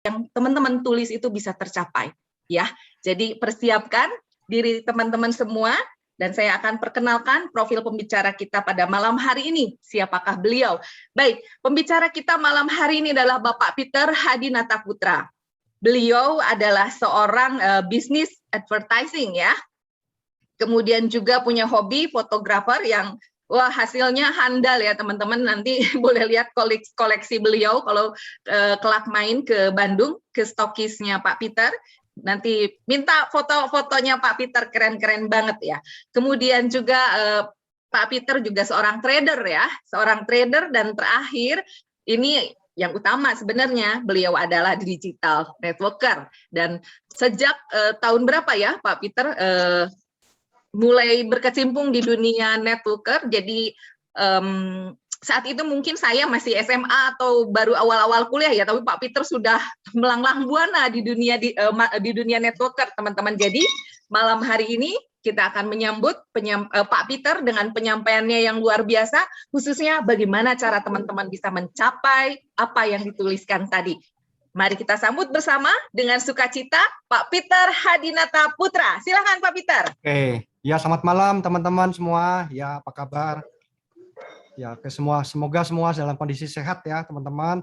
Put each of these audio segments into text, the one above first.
yang teman-teman tulis itu bisa tercapai ya. Jadi persiapkan diri teman-teman semua dan saya akan perkenalkan profil pembicara kita pada malam hari ini. Siapakah beliau? Baik, pembicara kita malam hari ini adalah Bapak Peter Hadinata Putra. Beliau adalah seorang bisnis advertising ya. Kemudian juga punya hobi fotografer yang wah hasilnya handal ya teman-teman, nanti boleh lihat koleksi beliau kalau kelak main ke Bandung ke stokisnya Pak Peter, nanti minta foto-fotonya Pak Peter, keren-keren banget ya. Kemudian juga Pak Peter juga seorang trader ya, seorang trader, dan terakhir ini yang utama sebenarnya beliau adalah digital networker, dan sejak tahun berapa ya Pak Peter mulai berkecimpung di dunia networker. Jadi saat itu mungkin saya masih SMA atau baru awal-awal kuliah ya, tapi Pak Peter sudah melanglang buana di dunia networker teman-teman. Jadi malam hari ini kita akan menyambut Pak Peter dengan penyampaiannya yang luar biasa, khususnya bagaimana cara teman-teman bisa mencapai apa yang dituliskan tadi. Mari kita sambut bersama dengan sukacita Pak Peter Hadinata Putra. Silakan Pak Peter. Oke, ya selamat malam teman-teman semua. Ya apa kabar? Ya ke semua, semoga semua dalam kondisi sehat ya teman-teman.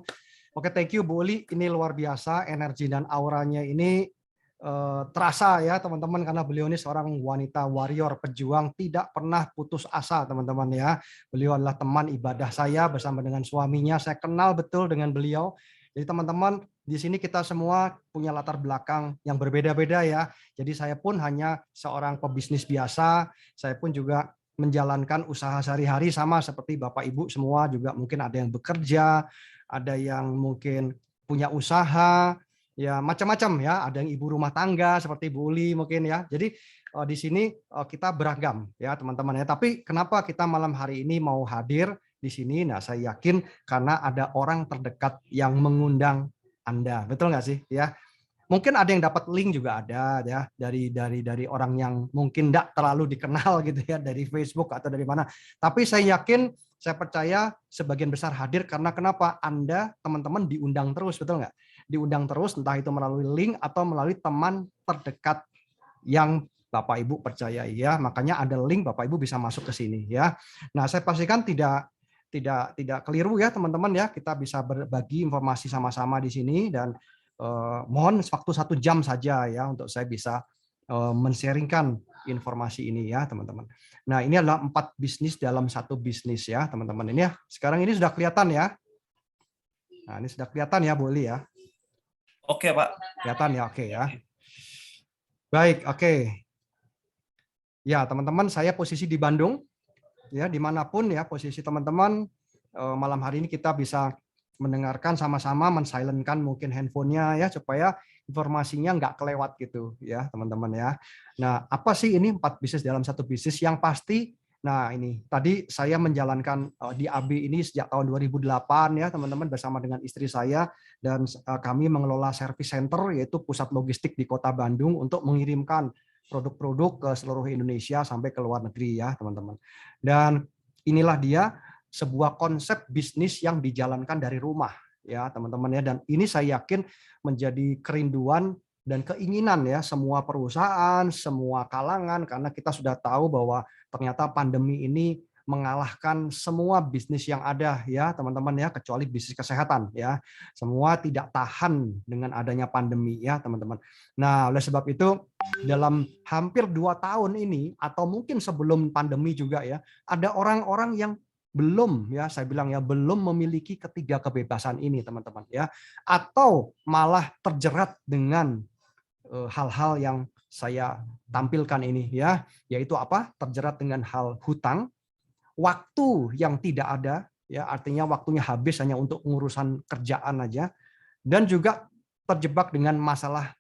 Oke, thank you Bu Uli. Ini luar biasa energi dan auranya ini terasa ya teman-teman, karena beliau ini seorang wanita warrior, pejuang, tidak pernah putus asa teman-teman ya. Beliau adalah teman ibadah saya bersama dengan suaminya. Saya kenal betul dengan beliau. Jadi teman-teman, di sini kita semua punya latar belakang yang berbeda-beda ya. Jadi saya pun hanya seorang pebisnis biasa, saya pun juga menjalankan usaha sehari-hari sama seperti Bapak Ibu semua, juga mungkin ada yang bekerja, ada yang mungkin punya usaha, ya macam-macam ya, ada yang ibu rumah tangga seperti Bu Uli mungkin ya. Jadi di sini kita beragam ya teman-teman ya. Tapi kenapa kita malam hari ini mau hadir di sini? Nah, saya yakin karena ada orang terdekat yang mengundang Anda, betul nggak sih? Ya, mungkin ada yang dapat link juga ada ya dari orang yang mungkin tidak terlalu dikenal gitu ya, dari Facebook atau dari mana. Tapi saya yakin, saya percaya sebagian besar hadir karena kenapa? Anda teman-teman diundang terus, betul nggak? Diundang terus, entah itu melalui link atau melalui teman terdekat yang Bapak Ibu percayai ya. Makanya ada link, Bapak Ibu bisa masuk ke sini ya. Nah, saya pastikan tidak keliru ya teman-teman ya. Kita bisa berbagi informasi sama-sama di sini, dan mohon waktu 1 jam saja ya untuk saya bisa men-sharingkan informasi ini ya teman-teman. Nah, ini adalah 4 bisnis dalam 1 bisnis ya teman-teman. Ini ya, sekarang ini sudah kelihatan ya. Nah, ini sudah kelihatan ya Bu Eli ya. Oke Pak. Kelihatan ya, oke ya. Baik, oke. Ya teman-teman, saya posisi di Bandung. Ya, dimanapun ya posisi teman-teman, malam hari ini kita bisa mendengarkan sama-sama, men-silentkan mungkin handphonenya ya, supaya informasinya nggak kelewat gitu ya teman-teman ya. Nah, apa sih ini 4 bisnis dalam 1 bisnis? Yang pasti, nah ini tadi saya menjalankan di AB ini sejak tahun 2008 ya teman-teman, bersama dengan istri saya, dan kami mengelola service center, yaitu pusat logistik di Kota Bandung untuk mengirimkan produk-produk ke seluruh Indonesia sampai ke luar negeri ya teman-teman. Dan inilah dia sebuah konsep bisnis yang dijalankan dari rumah ya teman-teman ya. Dan ini saya yakin menjadi kerinduan dan keinginan ya semua perusahaan, semua kalangan, karena kita sudah tahu bahwa ternyata pandemi ini mengalahkan semua bisnis yang ada ya teman-teman ya, kecuali bisnis kesehatan ya. Semua tidak tahan dengan adanya pandemi ya teman-teman. Nah, oleh sebab itu dalam hampir 2 tahun ini, atau mungkin sebelum pandemi juga ya, ada orang-orang yang belum ya, saya bilang ya, belum memiliki ketiga kebebasan ini teman-teman ya, atau malah terjerat dengan hal-hal yang saya tampilkan ini ya, yaitu apa? Terjerat dengan hal hutang, waktu yang tidak ada ya, artinya waktunya habis hanya untuk urusan kerjaan aja, dan juga terjebak dengan masalah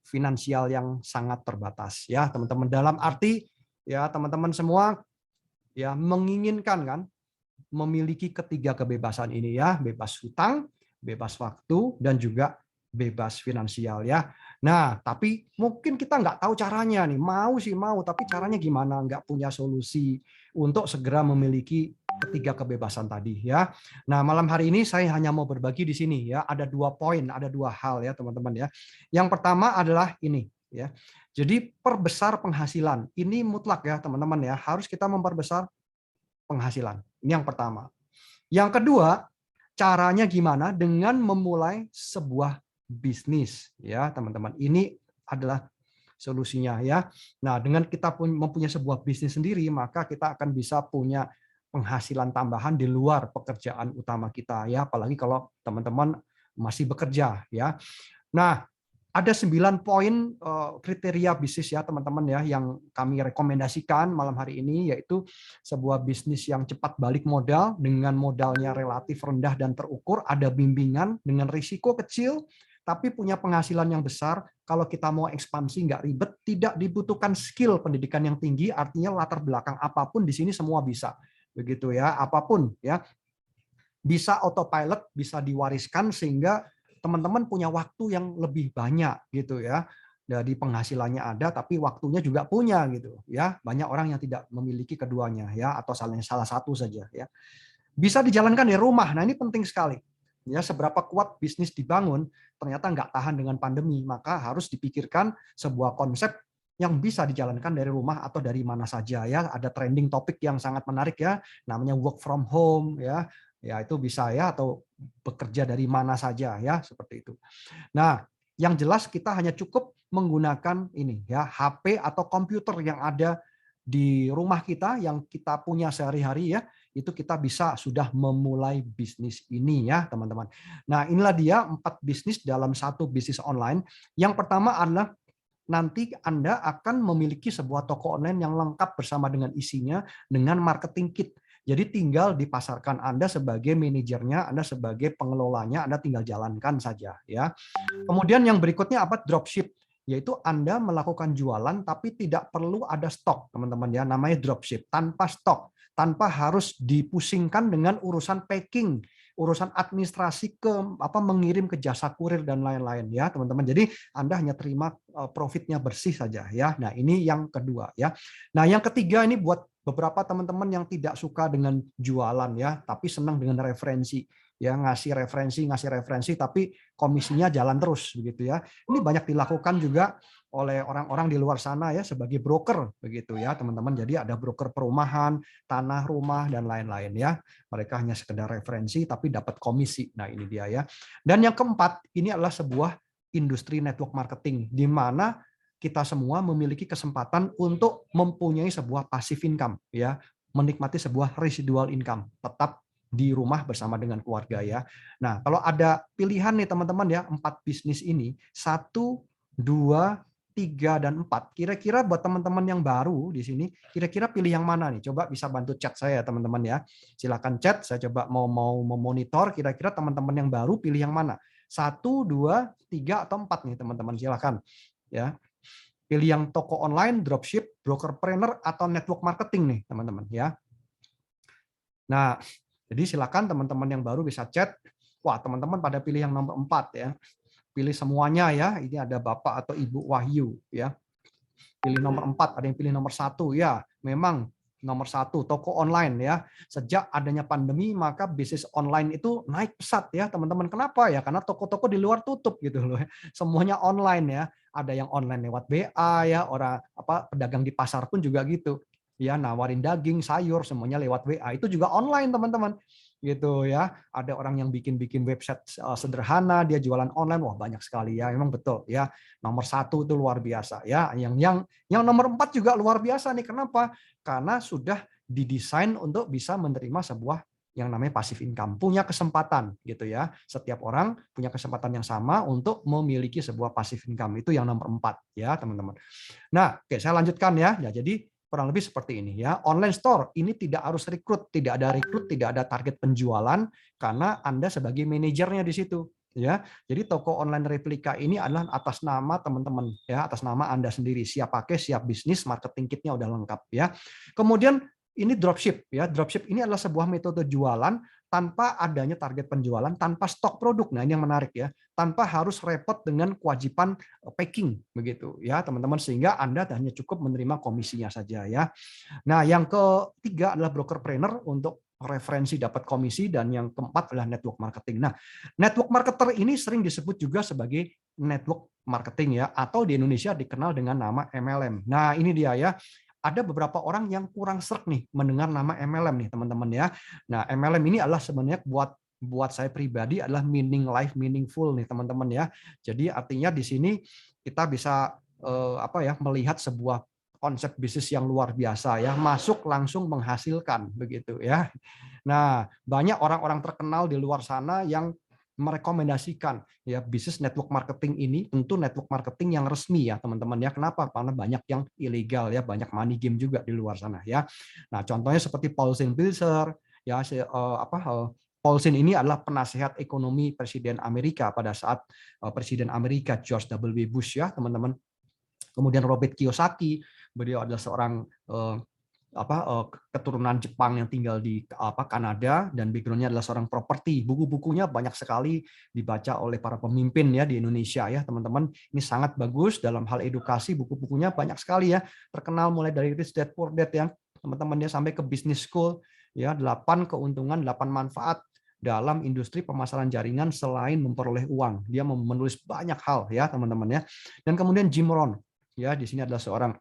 finansial yang sangat terbatas ya teman-teman. Dalam arti ya teman-teman semua ya menginginkan kan memiliki ketiga kebebasan ini ya, bebas hutang, bebas waktu, dan juga bebas finansial ya. Nah, tapi mungkin kita nggak tahu caranya nih, mau sih mau, tapi caranya gimana? Nggak punya solusi untuk segera memiliki ketiga kebebasan tadi ya. Nah, malam hari ini saya hanya mau berbagi di sini ya, ada 2 poin, ada 2 hal ya teman-teman ya. Yang pertama adalah ini ya. Jadi perbesar penghasilan. Ini mutlak ya teman-teman ya, harus kita memperbesar penghasilan. Ini yang pertama. Yang kedua, caranya gimana dengan memulai sebuah bisnis ya teman-teman. Ini adalah solusinya ya. Nah, dengan kita mempunyai sebuah bisnis sendiri, maka kita akan bisa punya penghasilan tambahan di luar pekerjaan utama kita ya, apalagi kalau teman-teman masih bekerja ya. Nah, ada 9 poin kriteria bisnis ya teman-teman ya yang kami rekomendasikan malam hari ini, yaitu sebuah bisnis yang cepat balik modal dengan modalnya relatif rendah dan terukur, ada bimbingan dengan risiko kecil tapi punya penghasilan yang besar. Kalau kita mau ekspansi nggak ribet, tidak dibutuhkan skill pendidikan yang tinggi, artinya latar belakang apapun di sini semua bisa. Begitu ya, apapun ya. Bisa autopilot, bisa diwariskan sehingga teman-teman punya waktu yang lebih banyak gitu ya. Dari penghasilannya ada tapi waktunya juga punya gitu ya. Banyak orang yang tidak memiliki keduanya ya, atau salah satu saja ya. Bisa dijalankan dari rumah. Nah, ini penting sekali. Ya, seberapa kuat bisnis dibangun ternyata nggak tahan dengan pandemi, maka harus dipikirkan sebuah konsep yang bisa dijalankan dari rumah atau dari mana saja ya. Ada trending topik yang sangat menarik ya, namanya work from home ya. Ya, itu bisa ya, atau bekerja dari mana saja ya, seperti itu. Nah, yang jelas kita hanya cukup menggunakan ini ya, HP atau komputer yang ada di rumah kita yang kita punya sehari-hari ya, itu kita bisa sudah memulai bisnis ini ya, teman-teman. Nah, inilah dia 4 bisnis dalam satu bisnis online. Yang pertama adalah nanti Anda akan memiliki sebuah toko online yang lengkap bersama dengan isinya, dengan marketing kit. Jadi tinggal dipasarkan, Anda sebagai manajernya, Anda sebagai pengelolanya, Anda tinggal jalankan saja ya. Kemudian yang berikutnya apa? Dropship, yaitu Anda melakukan jualan tapi tidak perlu ada stok, teman-teman ya. Namanya dropship, tanpa stok, tanpa harus dipusingkan dengan urusan packing, urusan administrasi mengirim ke jasa kurir dan lain-lain ya, teman-teman. Jadi Anda hanya terima profitnya bersih saja ya. Nah, ini yang kedua ya. Nah, yang ketiga ini buat beberapa teman-teman yang tidak suka dengan jualan ya, tapi senang dengan referensi. Ya, ngasih referensi, tapi komisinya jalan terus begitu ya. Ini banyak dilakukan juga oleh orang-orang di luar sana ya, sebagai broker begitu ya, teman-teman. Jadi ada broker perumahan, tanah, rumah dan lain-lain ya. Mereka hanya sekedar referensi tapi dapat komisi. Nah, ini dia ya. Dan yang keempat, ini adalah sebuah industri network marketing di mana kita semua memiliki kesempatan untuk mempunyai sebuah passive income ya, menikmati sebuah residual income, tetap di rumah bersama dengan keluarga ya. Nah, kalau ada pilihan nih teman-teman ya, 4 bisnis ini, 1, 2, 3, dan 4. Kira-kira buat teman-teman yang baru di sini, kira-kira pilih yang mana nih? Coba bisa bantu chat saya teman-teman ya. Silakan chat, saya coba mau memonitor kira-kira teman-teman yang baru pilih yang mana. 1, 2, 3, atau 4 nih teman-teman, silakan ya. Pilih yang toko online, dropship, brokerpreneur, atau network marketing nih teman-teman ya. Nah, jadi silakan teman-teman yang baru bisa chat. Wah, teman-teman pada pilih yang nomor 4 ya. Pilih semuanya ya. Ini ada Bapak atau Ibu Wahyu ya. Pilih nomor 4, ada yang pilih nomor 1 ya. Memang nomor 1 toko online ya. Sejak adanya pandemi maka bisnis online itu naik pesat ya, teman-teman. Kenapa ya? Karena toko-toko di luar tutup gitu loh. Semuanya online ya. Ada yang online lewat BA ya, orang pedagang di pasar pun juga gitu. Ya, nawarin daging, sayur semuanya lewat WA. Itu juga online, teman-teman. Gitu ya. Ada orang yang bikin website sederhana, dia jualan online, wah banyak sekali ya. Memang betul ya. Nomor 1 itu luar biasa ya. Yang nomor 4 juga luar biasa nih. Kenapa? Karena sudah didesain untuk bisa menerima sebuah yang namanya passive income. Punya kesempatan gitu ya. Setiap orang punya kesempatan yang sama untuk memiliki sebuah passive income. Itu yang nomor 4 ya, teman-teman. Nah, oke, saya lanjutkan ya. Ya, jadi kurang lebih seperti ini ya. Online store ini tidak harus rekrut, tidak ada target penjualan karena Anda sebagai manajernya di situ ya. Jadi toko online replika ini adalah atas nama teman-teman ya, atas nama Anda sendiri. Siap pakai, siap bisnis, marketing kitnya udah lengkap ya. Kemudian ini dropship ya. Dropship ini adalah sebuah metode jualan tanpa adanya target penjualan, tanpa stok produk. Nah, ini yang menarik ya. Tanpa harus repot dengan kewajiban packing begitu ya, teman-teman, sehingga Anda hanya cukup menerima komisinya saja ya. Nah, yang ketiga adalah brokerpreneur untuk referensi dapat komisi, dan yang keempat adalah network marketing. Nah, network marketer ini sering disebut juga sebagai network marketing ya, atau di Indonesia dikenal dengan nama MLM. Nah, ini dia ya. Ada beberapa orang yang kurang sreg nih mendengar nama MLM nih, teman-teman ya. Nah, MLM ini adalah sebenarnya buat saya pribadi adalah meaning life meaningful nih, teman-teman ya. Jadi artinya di sini kita bisa melihat sebuah konsep bisnis yang luar biasa ya, masuk langsung menghasilkan begitu ya. Nah, banyak orang-orang terkenal di luar sana yang merekomendasikan ya bisnis network marketing ini, tentu network marketing yang resmi ya teman-teman ya. Kenapa? Karena banyak yang ilegal ya, banyak money game juga di luar sana ya. Nah, contohnya seperti Paulsen Pilzer ya, Paulsen ini adalah penasehat ekonomi Presiden Amerika pada saat Presiden Amerika George W. Bush ya teman-teman. Kemudian Robert Kiyosaki, beliau adalah seorang keturunan Jepang yang tinggal di Kanada, dan backgroundnya adalah seorang properti. Buku-bukunya banyak sekali dibaca oleh para pemimpin ya di Indonesia ya teman-teman. Ini sangat bagus dalam hal edukasi, buku-bukunya banyak sekali ya, terkenal mulai dari Rich Dad Poor Dad ya teman-teman ya, sampai ke Business School ya, 8 keuntungan 8 manfaat dalam industri pemasaran jaringan selain memperoleh uang. Dia menulis banyak hal ya teman-teman ya. Dan kemudian Jim Rohn ya, di sini adalah seorang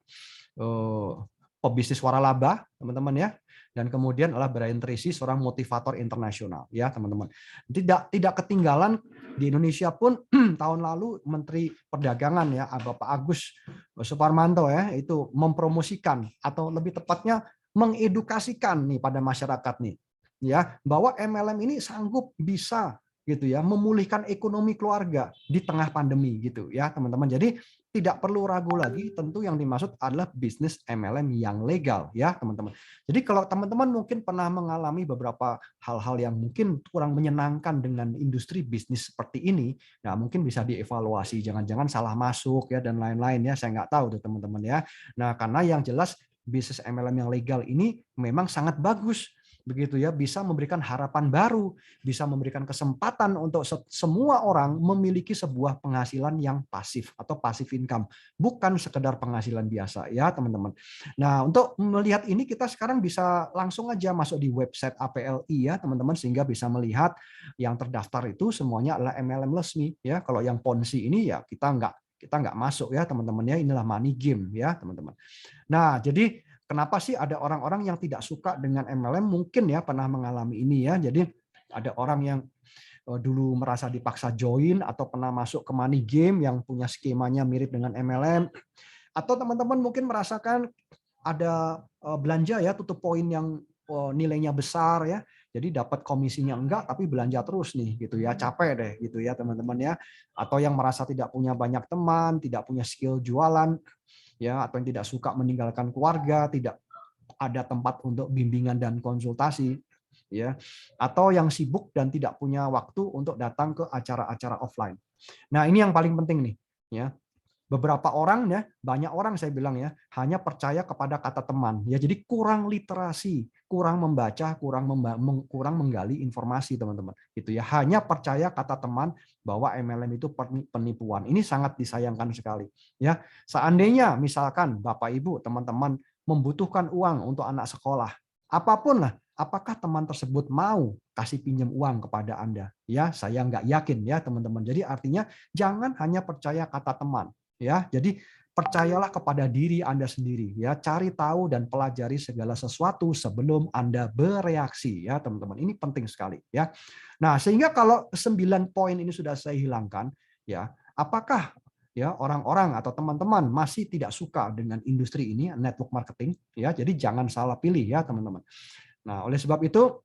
pebisnis waralaba teman-teman ya, dan kemudian adalah Brian Tracy, seorang motivator internasional ya teman-teman. Tidak ketinggalan di Indonesia pun tahun lalu Menteri Perdagangan ya Bapak Agus Suparmanto ya, itu mempromosikan atau lebih tepatnya mengedukasikan nih pada masyarakat nih ya, bahwa MLM ini sanggup bisa gitu ya memulihkan ekonomi keluarga di tengah pandemi gitu ya teman-teman. Jadi tidak perlu ragu lagi, tentu yang dimaksud adalah bisnis MLM yang legal ya teman-teman. Jadi kalau teman-teman mungkin pernah mengalami beberapa hal-hal yang mungkin kurang menyenangkan dengan industri bisnis seperti ini, nah mungkin bisa dievaluasi, jangan-jangan salah masuk ya dan lain-lain ya, saya nggak tahu tuh teman-teman ya. Nah karena yang jelas bisnis MLM yang legal ini memang sangat bagus begitu ya, bisa memberikan harapan baru, bisa memberikan kesempatan untuk semua orang memiliki sebuah penghasilan yang pasif atau passive income, bukan sekedar penghasilan biasa ya teman-teman. Nah untuk melihat ini kita sekarang bisa langsung aja masuk di website APLI ya teman-teman, sehingga bisa melihat yang terdaftar itu semuanya adalah MLM resmi ya. Kalau yang Ponzi ini ya kita nggak masuk ya teman-teman ya, inilah money game ya teman-teman. Nah jadi kenapa sih ada orang-orang yang tidak suka dengan MLM? Mungkin ya pernah mengalami ini ya. Jadi ada orang yang dulu merasa dipaksa join atau pernah masuk ke money game yang punya skemanya mirip dengan MLM. Atau teman-teman mungkin merasakan ada belanja ya tutup poin yang nilainya besar ya. Jadi dapat komisinya enggak tapi belanja terus nih gitu ya. Capek deh gitu ya teman-teman ya. Atau yang merasa tidak punya banyak teman, tidak punya skill jualan ya, atau yang tidak suka meninggalkan keluarga, tidak ada tempat untuk bimbingan dan konsultasi ya, atau yang sibuk dan tidak punya waktu untuk datang ke acara-acara offline. Nah, ini yang paling penting nih ya. Beberapa orang ya, banyak orang saya bilang ya, hanya percaya kepada kata teman ya. Jadi kurang literasi, kurang membaca, kurang menggali informasi teman-teman. Gitu ya. Hanya percaya kata teman bahwa MLM itu penipuan. Ini sangat disayangkan sekali ya. Seandainya misalkan Bapak Ibu, teman-teman membutuhkan uang untuk anak sekolah, apapun lah, apakah teman tersebut mau kasih pinjam uang kepada Anda? Ya, saya nggak yakin ya teman-teman. Jadi artinya jangan hanya percaya kata teman. Ya, jadi percayalah kepada diri Anda sendiri ya, cari tahu dan pelajari segala sesuatu sebelum Anda bereaksi ya, teman-teman. Ini penting sekali ya. Nah, sehingga kalau 9 poin ini sudah saya hilangkan ya, apakah ya orang-orang atau teman-teman masih tidak suka dengan industri ini, network marketing ya. Jadi jangan salah pilih ya, teman-teman. Nah, oleh sebab itu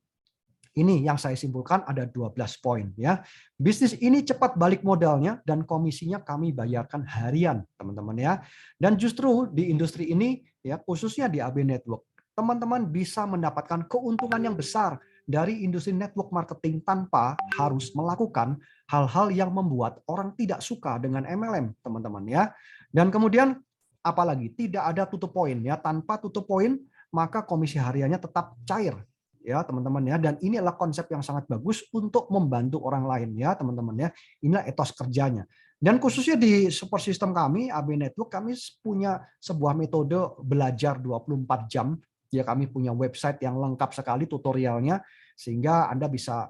ini yang saya simpulkan ada 12 poin ya. Bisnis ini cepat balik modalnya dan komisinya kami bayarkan harian, teman-teman ya. Dan justru di industri ini ya, khususnya di AB Network, teman-teman bisa mendapatkan keuntungan yang besar dari industri network marketing tanpa harus melakukan hal-hal yang membuat orang tidak suka dengan MLM, teman-teman ya. Dan kemudian apalagi tidak ada tutup poin ya. Tanpa tutup poin maka komisi hariannya tetap cair ya teman-teman ya, dan ini adalah konsep yang sangat bagus untuk membantu orang lain ya teman-teman ya. Inilah etos kerjanya. Dan khususnya di support system kami AB Network, kami punya sebuah metode belajar 24 jam Ya, kami punya website yang lengkap sekali tutorialnya sehingga Anda bisa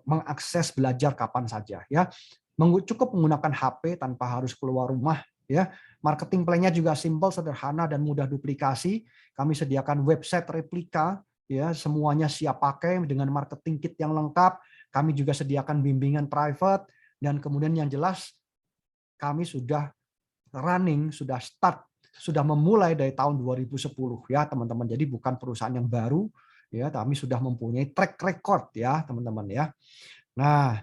mengakses belajar kapan saja ya. Cukup menggunakan HP tanpa harus keluar rumah ya. Marketing plan-nya juga simpel, sederhana dan mudah duplikasi. Kami sediakan website replika ya, semuanya siap pakai dengan marketing kit yang lengkap. Kami juga sediakan bimbingan private dan kemudian yang jelas kami sudah running, sudah start, sudah memulai dari tahun 2010 ya teman-teman. Jadi bukan perusahaan yang baru ya, kami sudah mempunyai track record ya teman-teman ya. Nah,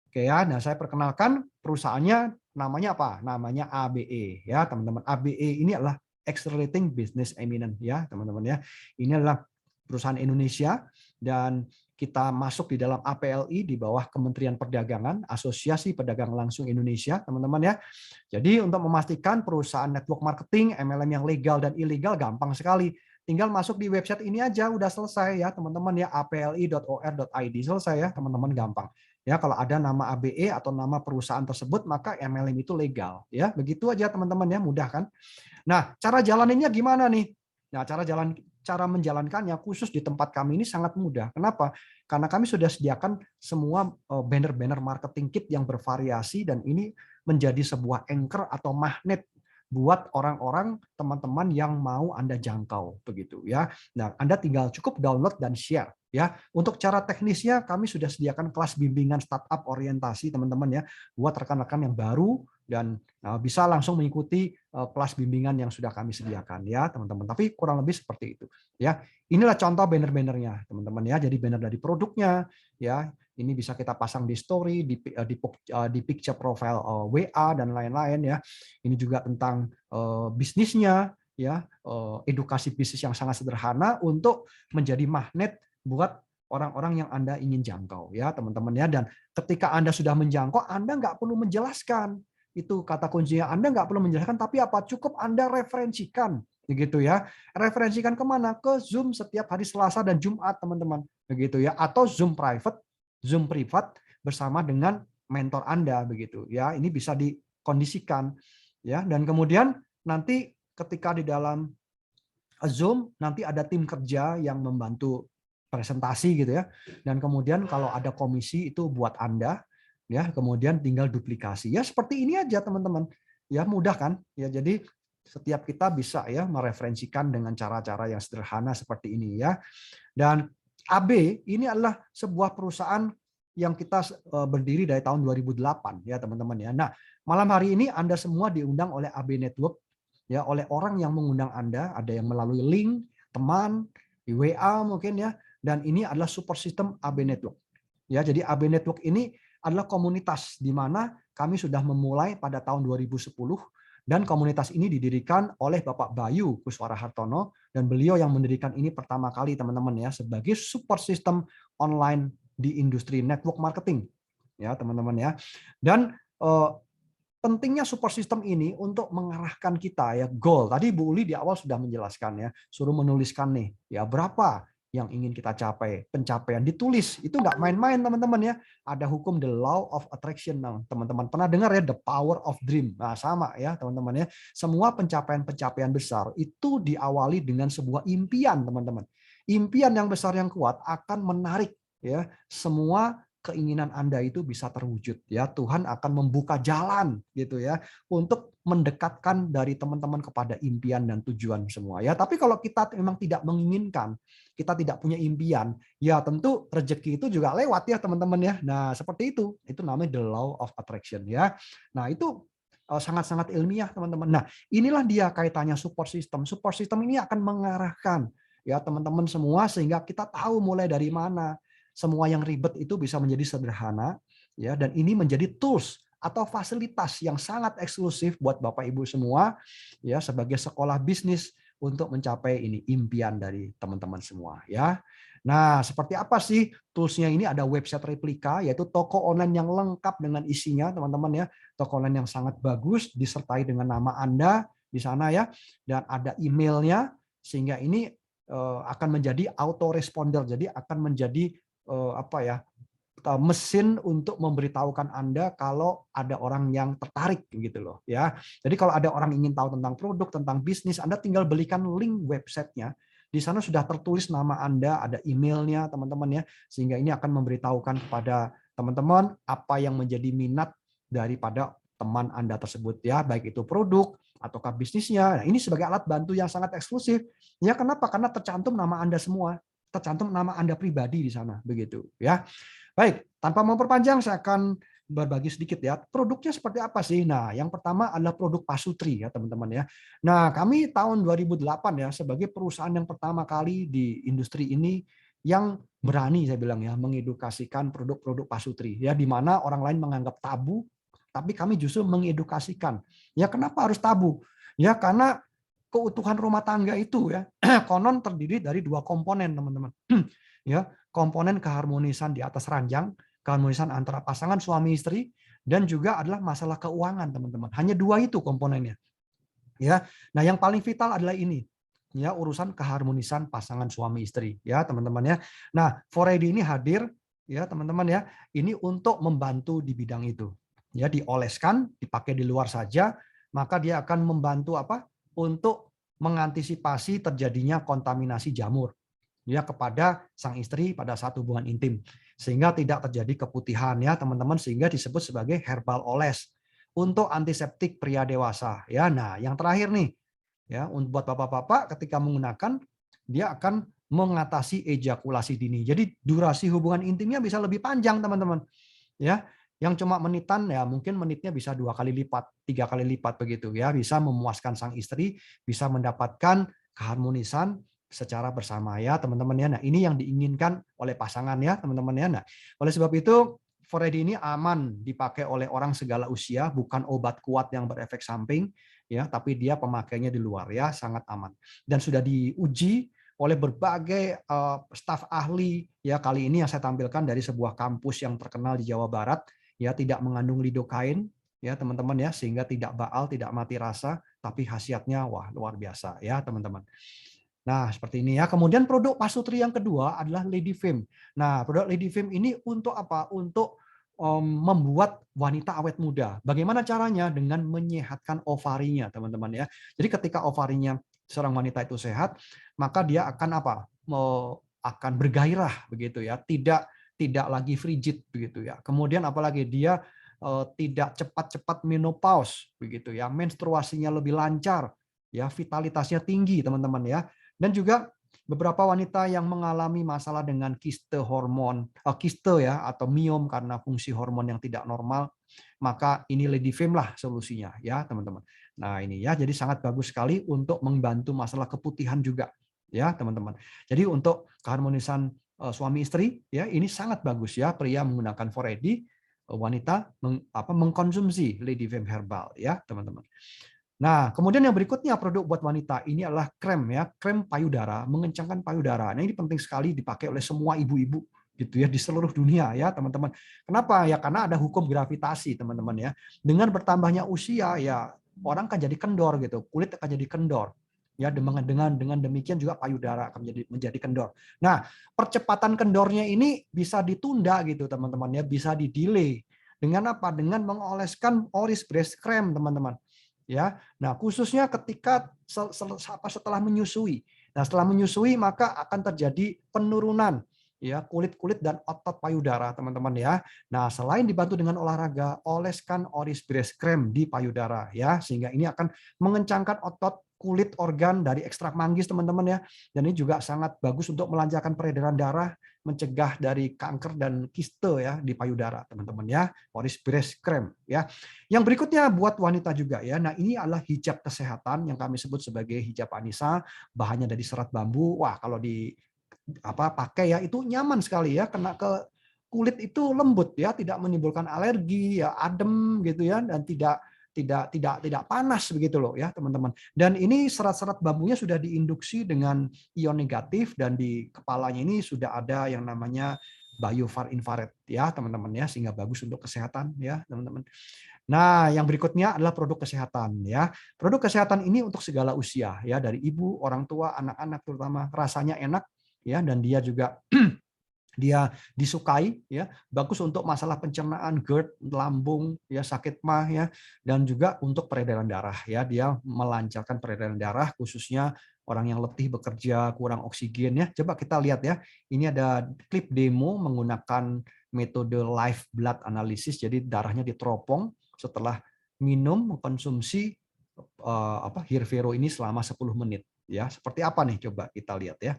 oke ya, nah saya perkenalkan perusahaannya namanya apa? Namanya ABE ya teman-teman. ABE ini adalah Accelerating Business Eminence ya teman-teman ya. Ini adalah perusahaan Indonesia dan kita masuk di dalam APLI di bawah Kementerian Perdagangan, Asosiasi Pedagang Langsung Indonesia, teman-teman ya. Jadi untuk memastikan perusahaan network marketing, MLM yang legal dan ilegal gampang sekali. Tinggal masuk di website ini aja udah selesai ya, teman-teman ya, apli.or.id selesai ya, teman-teman gampang. Ya, kalau ada nama ABE atau nama perusahaan tersebut, maka MLM itu legal ya. Begitu aja teman-teman ya, mudah kan? Nah, cara jalaninnya gimana nih? Nah, cara menjalankannya khusus di tempat kami ini sangat mudah. Kenapa? Karena kami sudah sediakan semua banner-banner marketing kit yang bervariasi dan ini menjadi sebuah anchor atau magnet buat orang-orang teman-teman yang mau Anda jangkau begitu ya. Nah, Anda tinggal cukup download dan share ya. Untuk cara teknisnya kami sudah sediakan kelas bimbingan startup orientasi teman-teman ya buat rekan-rekan yang baru dan bisa langsung mengikuti kelas bimbingan yang sudah kami sediakan ya teman-teman. Tapi kurang lebih seperti itu ya. Inilah contoh banner-bannernya teman-teman ya. Jadi banner dari produknya ya. Ini bisa kita pasang di story, di picture profile WA dan lain-lain ya. Ini juga tentang bisnisnya ya, edukasi bisnis yang sangat sederhana untuk menjadi magnet buat orang-orang yang Anda ingin jangkau ya teman-teman ya. Dan ketika Anda sudah menjangkau, Anda nggak perlu menjelaskan. Itu kata kuncinya, Anda nggak perlu menjelaskan, tapi apa? Cukup Anda referensikan begitu ya. Referensikan kemana? Ke Zoom setiap hari Selasa dan Jumat teman-teman begitu ya, atau Zoom privat bersama dengan mentor Anda begitu ya. Ini bisa dikondisikan ya. Dan kemudian nanti ketika di dalam Zoom nanti ada tim kerja yang membantu presentasi gitu ya. Dan kemudian kalau ada komisi itu buat Anda ya, kemudian tinggal duplikasi. Ya seperti ini aja teman-teman. Ya mudah kan? Ya jadi setiap kita bisa ya mereferensikan dengan cara-cara yang sederhana seperti ini ya. Dan AB ini adalah sebuah perusahaan yang kita berdiri dari tahun 2008 ya teman-teman ya. Nah, malam hari ini Anda semua diundang oleh AB Network ya, oleh orang yang mengundang Anda, ada yang melalui link, teman, di WA mungkin ya, dan ini adalah super system AB Network. Ya, jadi AB Network ini adalah komunitas di mana kami sudah memulai pada tahun 2010 dan komunitas ini didirikan oleh Bapak Bayu Kuswara Hartono dan beliau yang mendirikan ini pertama kali teman-teman ya sebagai super system online di industri network marketing ya teman-teman ya. Dan pentingnya super system ini untuk mengarahkan kita ya goal. Tadi Bu Uli di awal sudah menjelaskan ya, suruh menuliskan nih ya berapa yang ingin kita capai, pencapaian ditulis itu nggak main-main teman-teman ya. Ada hukum the law of attraction, nah, teman-teman pernah dengar ya the power of dream. Nah sama ya teman-teman ya. Semua pencapaian-pencapaian besar itu diawali dengan sebuah impian teman-teman. Impian yang besar yang kuat akan menarik ya semua keinginan Anda itu bisa terwujud ya. Tuhan akan membuka jalan gitu ya untuk mendekatkan dari teman-teman kepada impian dan tujuan semua ya. Tapi kalau kita memang tidak menginginkan, kita tidak punya impian, ya tentu rezeki itu juga lewat ya teman-teman ya. Nah, seperti itu. Itu namanya the law of attraction ya. Nah, itu sangat-sangat ilmiah teman-teman. Nah, inilah dia kaitannya support system. Support system ini akan mengarahkan ya teman-teman semua sehingga kita tahu mulai dari mana. Semua yang ribet itu bisa menjadi sederhana ya, dan ini menjadi tools atau fasilitas yang sangat eksklusif buat Bapak Ibu semua ya sebagai sekolah bisnis untuk mencapai ini impian dari teman-teman semua ya. Nah, seperti apa sih toolsnya ini? Ada website replika yaitu toko online yang lengkap dengan isinya teman-teman ya. Toko online yang sangat bagus disertai dengan nama Anda di sana ya, dan ada emailnya sehingga ini akan menjadi autoresponder. Jadi akan menjadi mesin untuk memberitahukan Anda kalau ada orang yang tertarik gitu loh ya. Jadi kalau ada orang ingin tahu tentang produk, tentang bisnis, Anda tinggal belikan link websitenya Di sana sudah tertulis nama Anda, ada emailnya teman-teman ya, sehingga ini akan memberitahukan kepada teman-teman apa yang menjadi minat daripada teman Anda tersebut ya, baik itu produk ataukah bisnisnya. Nah, ini sebagai alat bantu yang sangat eksklusif. Ya, kenapa? Karena tercantum nama Anda semua, tercantum nama Anda pribadi di sana, begitu ya. Baik, tanpa memperpanjang saya akan berbagi sedikit ya. Produknya seperti apa sih? Nah, yang pertama adalah produk pasutri ya, teman-teman ya. Nah, kami tahun 2008 ya sebagai perusahaan yang pertama kali di industri ini yang berani saya bilang ya mengedukasikan produk-produk pasutri ya, di mana orang lain menganggap tabu, tapi kami justru mengedukasikan. Ya, kenapa harus tabu? Ya, karena keutuhan rumah tangga itu ya konon terdiri dari dua komponen, teman-teman. Ya, komponen keharmonisan di atas ranjang, keharmonisan antara pasangan suami istri, dan juga adalah masalah keuangan, teman-teman. Hanya dua itu komponennya. Ya. Nah, yang paling vital adalah ini. Ya, urusan keharmonisan pasangan suami istri, ya, teman-teman ya. Nah, 4ID ini hadir ya, teman-teman ya. Ini untuk membantu di bidang itu. Ya, dioleskan, dipakai di luar saja, maka dia akan membantu apa? Untuk mengantisipasi terjadinya kontaminasi jamur ya kepada sang istri pada saat hubungan intim, sehingga tidak terjadi keputihan ya, teman-teman, sehingga disebut sebagai herbal oles untuk antiseptik pria dewasa ya. Nah, yang terakhir nih ya, buat bapak-bapak ketika menggunakan dia akan mengatasi ejakulasi dini. Jadi durasi hubungan intimnya bisa lebih panjang, teman-teman. Ya, yang cuma menitan ya mungkin menitnya bisa 2 kali lipat, 3 kali lipat begitu ya, bisa memuaskan sang istri, bisa mendapatkan keharmonisan secara bersama ya, teman-teman ya. Nah, ini yang diinginkan oleh pasangan ya, teman-teman ya. Nah, oleh sebab itu 4ID ini aman dipakai oleh orang segala usia, bukan obat kuat yang berefek samping ya, tapi dia pemakainya di luar ya, sangat aman. Dan sudah diuji oleh berbagai staf ahli ya, kali ini yang saya tampilkan dari sebuah kampus yang terkenal di Jawa Barat ya, tidak mengandung lidokain ya, teman-teman ya, sehingga tidak baal, tidak mati rasa, tapi khasiatnya wah luar biasa ya, teman-teman. Nah, seperti ini ya. Kemudian produk pasutri yang kedua adalah Lady Fem. Nah, produk Lady Fem ini untuk apa? Untuk membuat wanita awet muda. Bagaimana caranya? Dengan menyehatkan ovarinya, teman-teman ya. Jadi ketika ovarinya seorang wanita itu sehat, maka dia akan apa? Akan bergairah begitu ya. Tidak lagi frigid begitu ya. Kemudian apalagi dia tidak cepat-cepat menopause begitu ya. Menstruasinya lebih lancar ya, vitalitasnya tinggi, teman-teman ya. Dan juga beberapa wanita yang mengalami masalah dengan kiste hormon, kiste ya, atau miom karena fungsi hormon yang tidak normal, maka ini Lady Fem lah solusinya ya, teman-teman. Nah, ini ya, jadi sangat bagus sekali untuk membantu masalah keputihan juga ya, teman-teman. Jadi untuk keharmonisan suami istri ya, ini sangat bagus ya, pria menggunakan 4AD, wanita mengkonsumsi Lady Fem herbal ya, teman-teman. Nah, kemudian yang berikutnya produk buat wanita ini adalah krem ya, krem payudara, mengencangkan payudara. Nah, ini penting sekali dipakai oleh semua ibu-ibu gitu ya di seluruh dunia ya, teman-teman. Kenapa? Ya karena ada hukum gravitasi, teman-teman ya. Dengan bertambahnya usia ya orang kan jadi kendor gitu, kulit akan jadi kendor. Ya, dengan demikian juga payudara akan menjadi kendor. Nah, percepatan kendornya ini bisa ditunda gitu, teman-teman ya, bisa di-delay. Dengan apa? Dengan mengoleskan Oris Breast Cream, teman-teman. Ya, nah khususnya ketika setelah menyusui. Nah, setelah menyusui maka akan terjadi penurunan ya kulit-kulit dan otot payudara, teman-teman ya. Nah, selain dibantu dengan olahraga, oleskan Oris Breast Cream di payudara ya, sehingga ini akan mengencangkan otot, kulit, organ dari ekstrak manggis, teman-teman ya. Dan ini juga sangat bagus untuk melancarkan peredaran darah, mencegah dari kanker dan kiste ya di payudara, teman-teman ya. Oris Breast Cream ya. Yang berikutnya buat wanita juga ya. Nah, ini adalah hijab kesehatan yang kami sebut sebagai hijab Anissa, bahannya dari serat bambu. Wah, kalau pakai ya itu nyaman sekali ya, kena ke kulit itu lembut ya, tidak menimbulkan alergi ya, adem gitu ya, dan tidak panas begitu loh ya, teman-teman. Dan ini serat-serat bambunya sudah diinduksi dengan ion negatif, dan di kepalanya ini sudah ada yang namanya biofar infrared ya, teman-teman ya, sehingga bagus untuk kesehatan ya, teman-teman. Nah, yang berikutnya adalah produk kesehatan ya. Produk kesehatan ini untuk segala usia ya, dari ibu, orang tua, anak-anak terutama, rasanya enak ya, dan dia juga dia disukai ya, bagus untuk masalah pencernaan, GERD, lambung ya, sakit mah ya, dan juga untuk peredaran darah ya, dia melancarkan peredaran darah khususnya orang yang letih bekerja, kurang oksigen ya. Coba kita lihat ya. Ini ada klip demo menggunakan metode live blood analysis, jadi darahnya diteropong setelah minum mengkonsumsi Hirvero ini selama 10 menit ya. Seperti apa nih, coba kita lihat ya.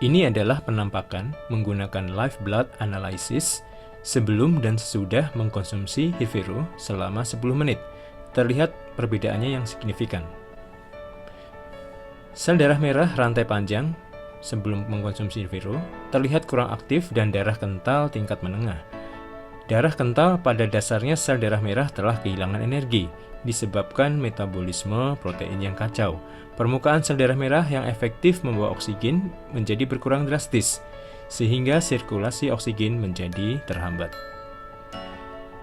Ini adalah penampakan menggunakan live blood analysis sebelum dan sesudah mengkonsumsi Hirvero selama 10 menit. Terlihat perbedaannya yang signifikan. Sel darah merah rantai panjang sebelum mengkonsumsi Hirvero terlihat kurang aktif dan darah kental tingkat menengah. Darah kental pada dasarnya sel darah merah telah kehilangan energi disebabkan metabolisme protein yang kacau. Permukaan sel darah merah yang efektif membawa oksigen menjadi berkurang drastis, sehingga sirkulasi oksigen menjadi terhambat.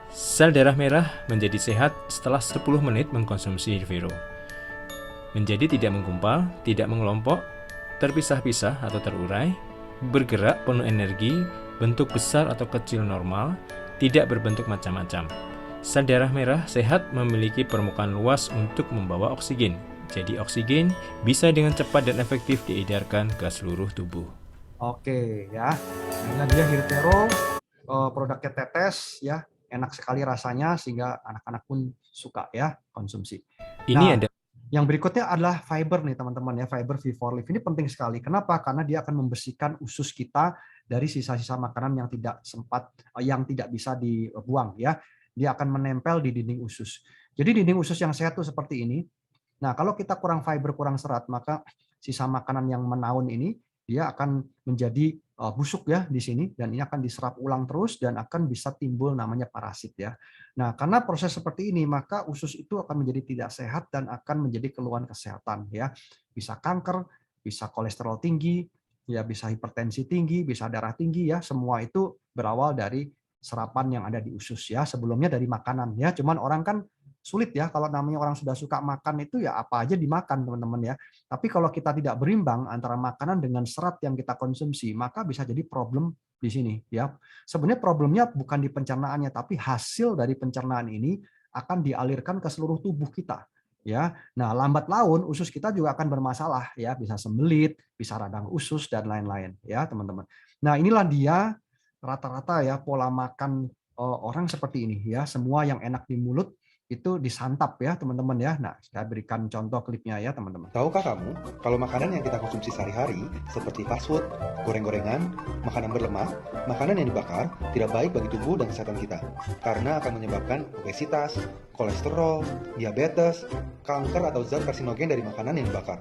Sel darah merah menjadi sehat setelah 10 menit mengkonsumsi Hirvero. Menjadi tidak menggumpal, tidak mengelompok, terpisah-pisah atau terurai, bergerak penuh energi, bentuk besar atau kecil normal, tidak berbentuk macam-macam. Sel darah merah sehat memiliki permukaan luas untuk membawa oksigen. Jadi oksigen bisa dengan cepat dan efektif diedarkan ke seluruh tubuh. Oke ya, ini dia Hirvero, produknya tetes ya, enak sekali rasanya sehingga anak-anak pun suka ya konsumsi. Ini ada yang berikutnya adalah fiber nih teman-teman ya, fiber V4 Live ini penting sekali. Kenapa? Karena dia akan membersihkan usus kita dari sisa-sisa makanan yang tidak bisa dibuang ya. Dia akan menempel di dinding usus. Jadi dinding usus yang sehat tuh seperti ini. Nah, kalau kita kurang fiber, kurang serat, maka sisa makanan yang menaun ini dia akan menjadi busuk ya di sini, dan ini akan diserap ulang terus dan akan bisa timbul namanya parasit ya. Nah, karena proses seperti ini, maka usus itu akan menjadi tidak sehat dan akan menjadi keluhan kesehatan ya. Bisa kanker, bisa kolesterol tinggi, ya bisa hipertensi tinggi, bisa darah tinggi ya. Semua itu berawal dari serapan yang ada di usus ya. Sebelumnya dari makanan ya. Cuman orang kan sulit ya, kalau namanya orang sudah suka makan itu ya apa aja dimakan teman-teman ya. Tapi kalau kita tidak berimbang antara makanan dengan serat yang kita konsumsi, maka bisa jadi problem di sini ya. Sebenarnya problemnya bukan di pencernaannya, tapi hasil dari pencernaan ini akan dialirkan ke seluruh tubuh kita ya. Nah, lambat laun usus kita juga akan bermasalah ya, bisa sembelit, bisa radang usus dan lain-lain ya, teman-teman. Nah, inilah dia rata-rata ya pola makan orang seperti ini ya. Semua yang enak di mulut itu disantap ya teman-teman ya. Nah, saya berikan contoh klipnya ya teman-teman. Tahukah kamu kalau makanan yang kita konsumsi sehari-hari seperti fast food, goreng-gorengan, makanan berlemak, makanan yang dibakar tidak baik bagi tubuh dan kesehatan kita karena akan menyebabkan obesitas, kolesterol, diabetes, kanker atau zat karsinogen dari makanan yang dibakar.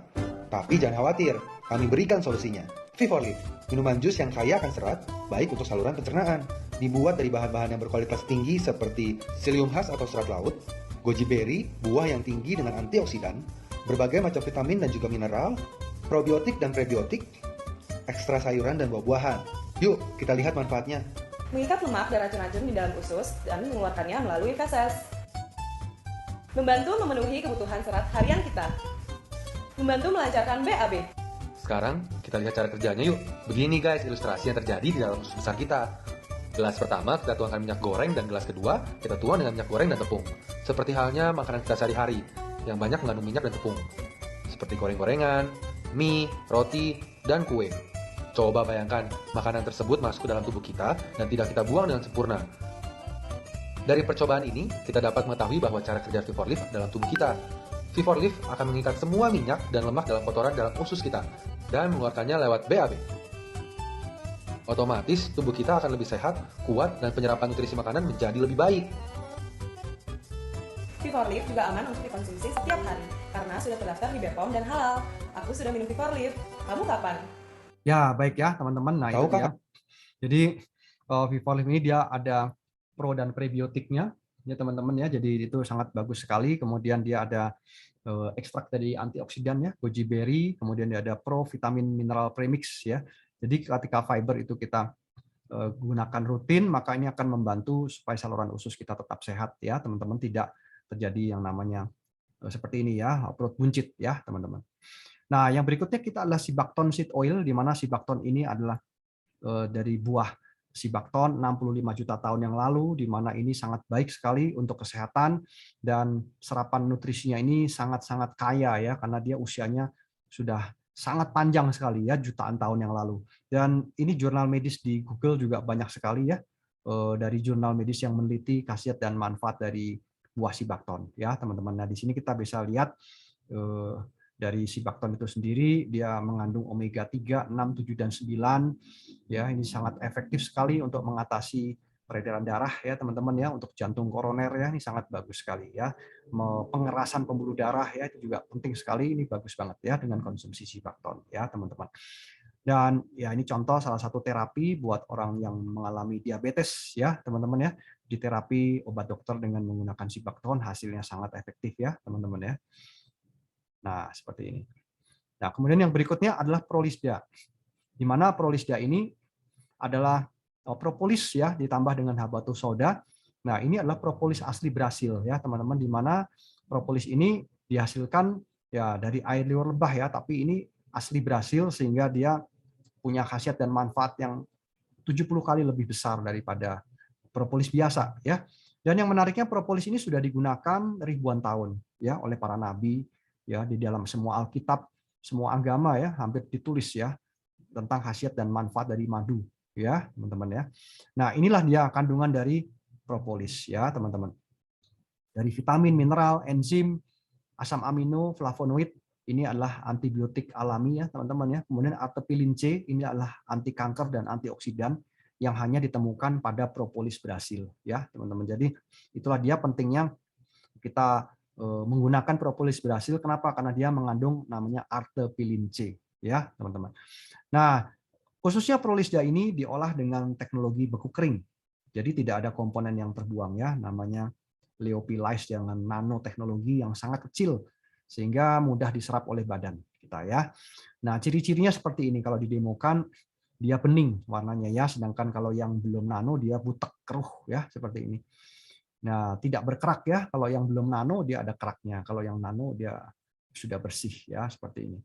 Tapi jangan khawatir, kami berikan solusinya. V4Live, minuman jus yang kaya akan serat, baik untuk saluran pencernaan. Dibuat dari bahan-bahan yang berkualitas tinggi seperti psyllium husk atau serat laut, goji berry, buah yang tinggi dengan antioksidan, berbagai macam vitamin dan juga mineral, probiotik dan prebiotik, ekstra sayuran dan buah-buahan. Yuk, kita lihat manfaatnya. Mengikat lemak dan racun-racun di dalam usus dan mengeluarkannya melalui feses. Membantu memenuhi kebutuhan serat harian kita. Membantu melancarkan BAB. Sekarang kita lihat cara kerjanya yuk. Begini guys ilustrasi yang terjadi di dalam usus besar kita. Gelas pertama kita tuangkan minyak goreng dan gelas kedua kita tuang dengan minyak goreng dan tepung. Seperti halnya makanan kita sehari-hari yang banyak mengandung minyak dan tepung. Seperti goreng-gorengan, mie, roti, dan kue. Coba bayangkan makanan tersebut masuk ke dalam tubuh kita dan tidak kita buang dengan sempurna. Dari percobaan ini kita dapat mengetahui bahwa cara kerja V4Live dalam tubuh kita. V4Live akan mengikat semua minyak dan lemak dalam kotoran dalam usus kita dan mengeluarkannya lewat BAB. Otomatis tubuh kita akan lebih sehat, kuat, dan penyerapan nutrisi makanan menjadi lebih baik. V4Live juga aman untuk dikonsumsi setiap hari karena sudah terdaftar di BPOM dan halal. Aku sudah minum V4Live. Kamu kapan? Ya, baik ya teman-teman. Nah, itu ya. Jadi V4Live ini dia ada pro dan prebiotiknya ya teman-teman ya. Jadi itu sangat bagus sekali. Kemudian dia ada ekstrak dari antioksidan ya, goji berry, kemudian dia ada pro vitamin mineral premix ya. Jadi ketika fiber itu kita gunakan rutin, maka ini akan membantu supaya saluran usus kita tetap sehat ya, teman-teman, tidak terjadi yang namanya seperti ini ya, perut buncit ya, teman-teman. Nah, yang berikutnya kita adalah Sibakton seed oil, di mana Sibakton ini adalah dari buah Sibakton 65 juta tahun yang lalu, di mana ini sangat baik sekali untuk kesehatan, dan serapan nutrisinya ini sangat-sangat kaya ya, karena dia usianya sudah sangat panjang sekali ya, jutaan tahun yang lalu. Dan ini jurnal medis di Google juga banyak sekali ya, dari jurnal medis yang meneliti khasiat dan manfaat dari buah Sibakton ya teman-teman. Nah di sini kita bisa lihat dari Sibakton itu sendiri, dia mengandung omega 3, 6, 7, dan 9. Ya, ini sangat efektif sekali untuk mengatasi peredaran darah ya teman-teman ya, untuk jantung koroner ya, ini sangat bagus sekali ya. Pengerasan pembuluh darah ya, itu juga penting sekali, ini bagus banget ya dengan konsumsi Sibakton ya teman-teman. Dan ya ini contoh salah satu terapi buat orang yang mengalami diabetes ya teman-teman ya. Di terapi obat dokter dengan menggunakan Sibakton hasilnya sangat efektif ya teman-teman ya. Nah, seperti ini. Nah, kemudian yang berikutnya adalah Prolisda. Di mana Prolisda ini adalah propolis ya ditambah dengan habatus sauda. Nah, ini adalah propolis asli Brasil ya, teman-teman, di mana propolis ini dihasilkan ya dari air liur lebah ya, tapi ini asli Brasil sehingga dia punya khasiat dan manfaat yang 70 kali lebih besar daripada propolis biasa ya. Dan yang menariknya propolis ini sudah digunakan ribuan tahun ya oleh para nabi ya, di dalam semua Alkitab, semua agama ya hampir ditulis ya tentang khasiat dan manfaat dari madu ya teman-teman ya. Nah inilah dia kandungan dari propolis ya teman-teman, dari vitamin, mineral, enzim, asam amino, flavonoid, ini adalah antibiotik alami ya teman-teman ya. Kemudian artepilin C, ini adalah anti kanker dan antioksidan yang hanya ditemukan pada propolis Brasil ya teman-teman. Jadi itulah dia pentingnya kita menggunakan propolis Brasil. Kenapa? Karena dia mengandung namanya artepilin C ya teman-teman. Nah khususnya Prolisda ini diolah dengan teknologi beku kering, jadi tidak ada komponen yang terbuang ya, namanya lyophilized dengan nanoteknologi yang sangat kecil sehingga mudah diserap oleh badan kita ya. Nah ciri-cirinya seperti ini, kalau didemokan dia bening warnanya ya, sedangkan kalau yang belum nano dia butek keruh ya seperti ini. Nah, tidak berkerak ya. Kalau yang belum nano dia ada keraknya. Kalau yang nano dia sudah bersih ya, seperti ini.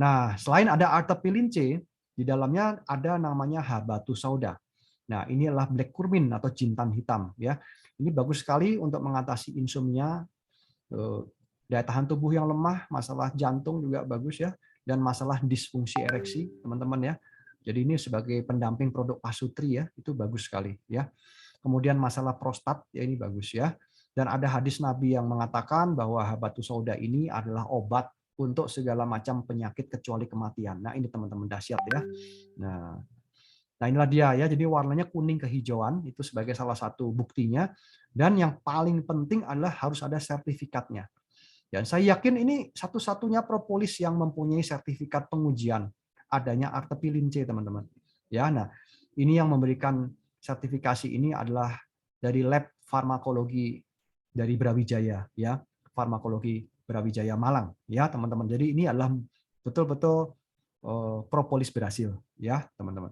Nah, selain ada artepilin C, di dalamnya ada namanya habatus sauda. Nah, ini adalah black curcumin atau jintan hitam ya. Ini bagus sekali untuk mengatasi insomnia, daya tahan tubuh yang lemah, masalah jantung juga bagus ya, dan masalah disfungsi ereksi, teman-teman ya. Jadi ini sebagai pendamping produk pasutri ya, itu bagus sekali ya. Kemudian masalah prostat ya ini bagus ya. Dan ada hadis Nabi yang mengatakan bahwa habatus sauda ini adalah obat untuk segala macam penyakit kecuali kematian. Nah, ini teman-teman dahsyat ya. Nah, inilah dia ya. Jadi warnanya kuning kehijauan itu sebagai salah satu buktinya, dan yang paling penting adalah harus ada sertifikatnya. Dan saya yakin ini satu-satunya propolis yang mempunyai sertifikat pengujian adanya artepilin C, teman-teman. Ya, nah, ini yang memberikan sertifikasi ini adalah dari lab farmakologi dari Brawijaya ya, farmakologi Brawijaya Malang ya teman-teman. Jadi ini adalah betul-betul propolis Brasil ya teman-teman.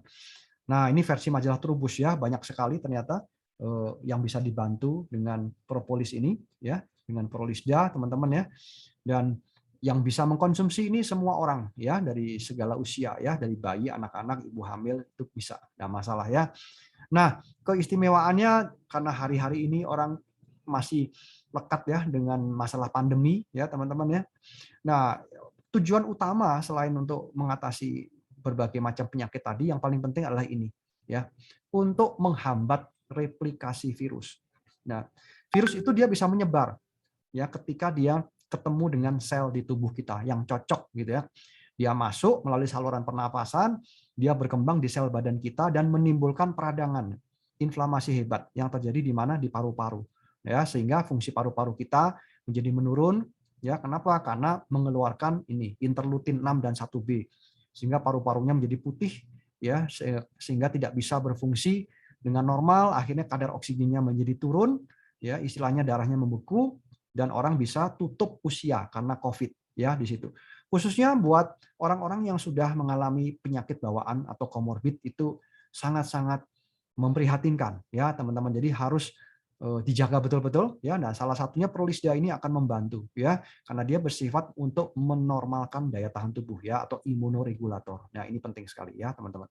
Nah ini versi majalah Trubus ya, banyak sekali ternyata yang bisa dibantu dengan propolis ini ya, dengan Prolisda teman-teman ya. Dan yang bisa mengkonsumsi ini semua orang ya, dari segala usia ya, dari bayi, anak-anak, ibu hamil itu bisa, nggak masalah ya. Nah, keistimewaannya karena hari-hari ini orang masih lekat ya dengan masalah pandemi ya, teman-teman ya. Nah, tujuan utama selain untuk mengatasi berbagai macam penyakit tadi, yang paling penting adalah ini ya, untuk menghambat replikasi virus. Nah, virus itu dia bisa menyebar ya ketika dia ketemu dengan sel di tubuh kita yang cocok gitu ya. Dia masuk melalui saluran pernapasan, dia berkembang di sel badan kita dan menimbulkan peradangan, inflamasi hebat yang terjadi di mana? Di paru-paru. Ya, sehingga fungsi paru-paru kita menjadi menurun. Ya, kenapa? Karena mengeluarkan ini interleukin 6 dan 1B. Sehingga paru-parunya menjadi putih ya, sehingga tidak bisa berfungsi dengan normal, akhirnya kadar oksigennya menjadi turun, ya, istilahnya darahnya membeku dan orang bisa tutup usia karena COVID ya di situ. Khususnya buat orang-orang yang sudah mengalami penyakit bawaan atau komorbid itu sangat-sangat memprihatinkan ya teman-teman. Jadi harus dijaga betul-betul ya. Nah, salah satunya Prolisda ini akan membantu ya, karena dia bersifat untuk menormalkan daya tahan tubuh ya, atau imunoregulator. Nah, ini penting sekali ya, teman-teman.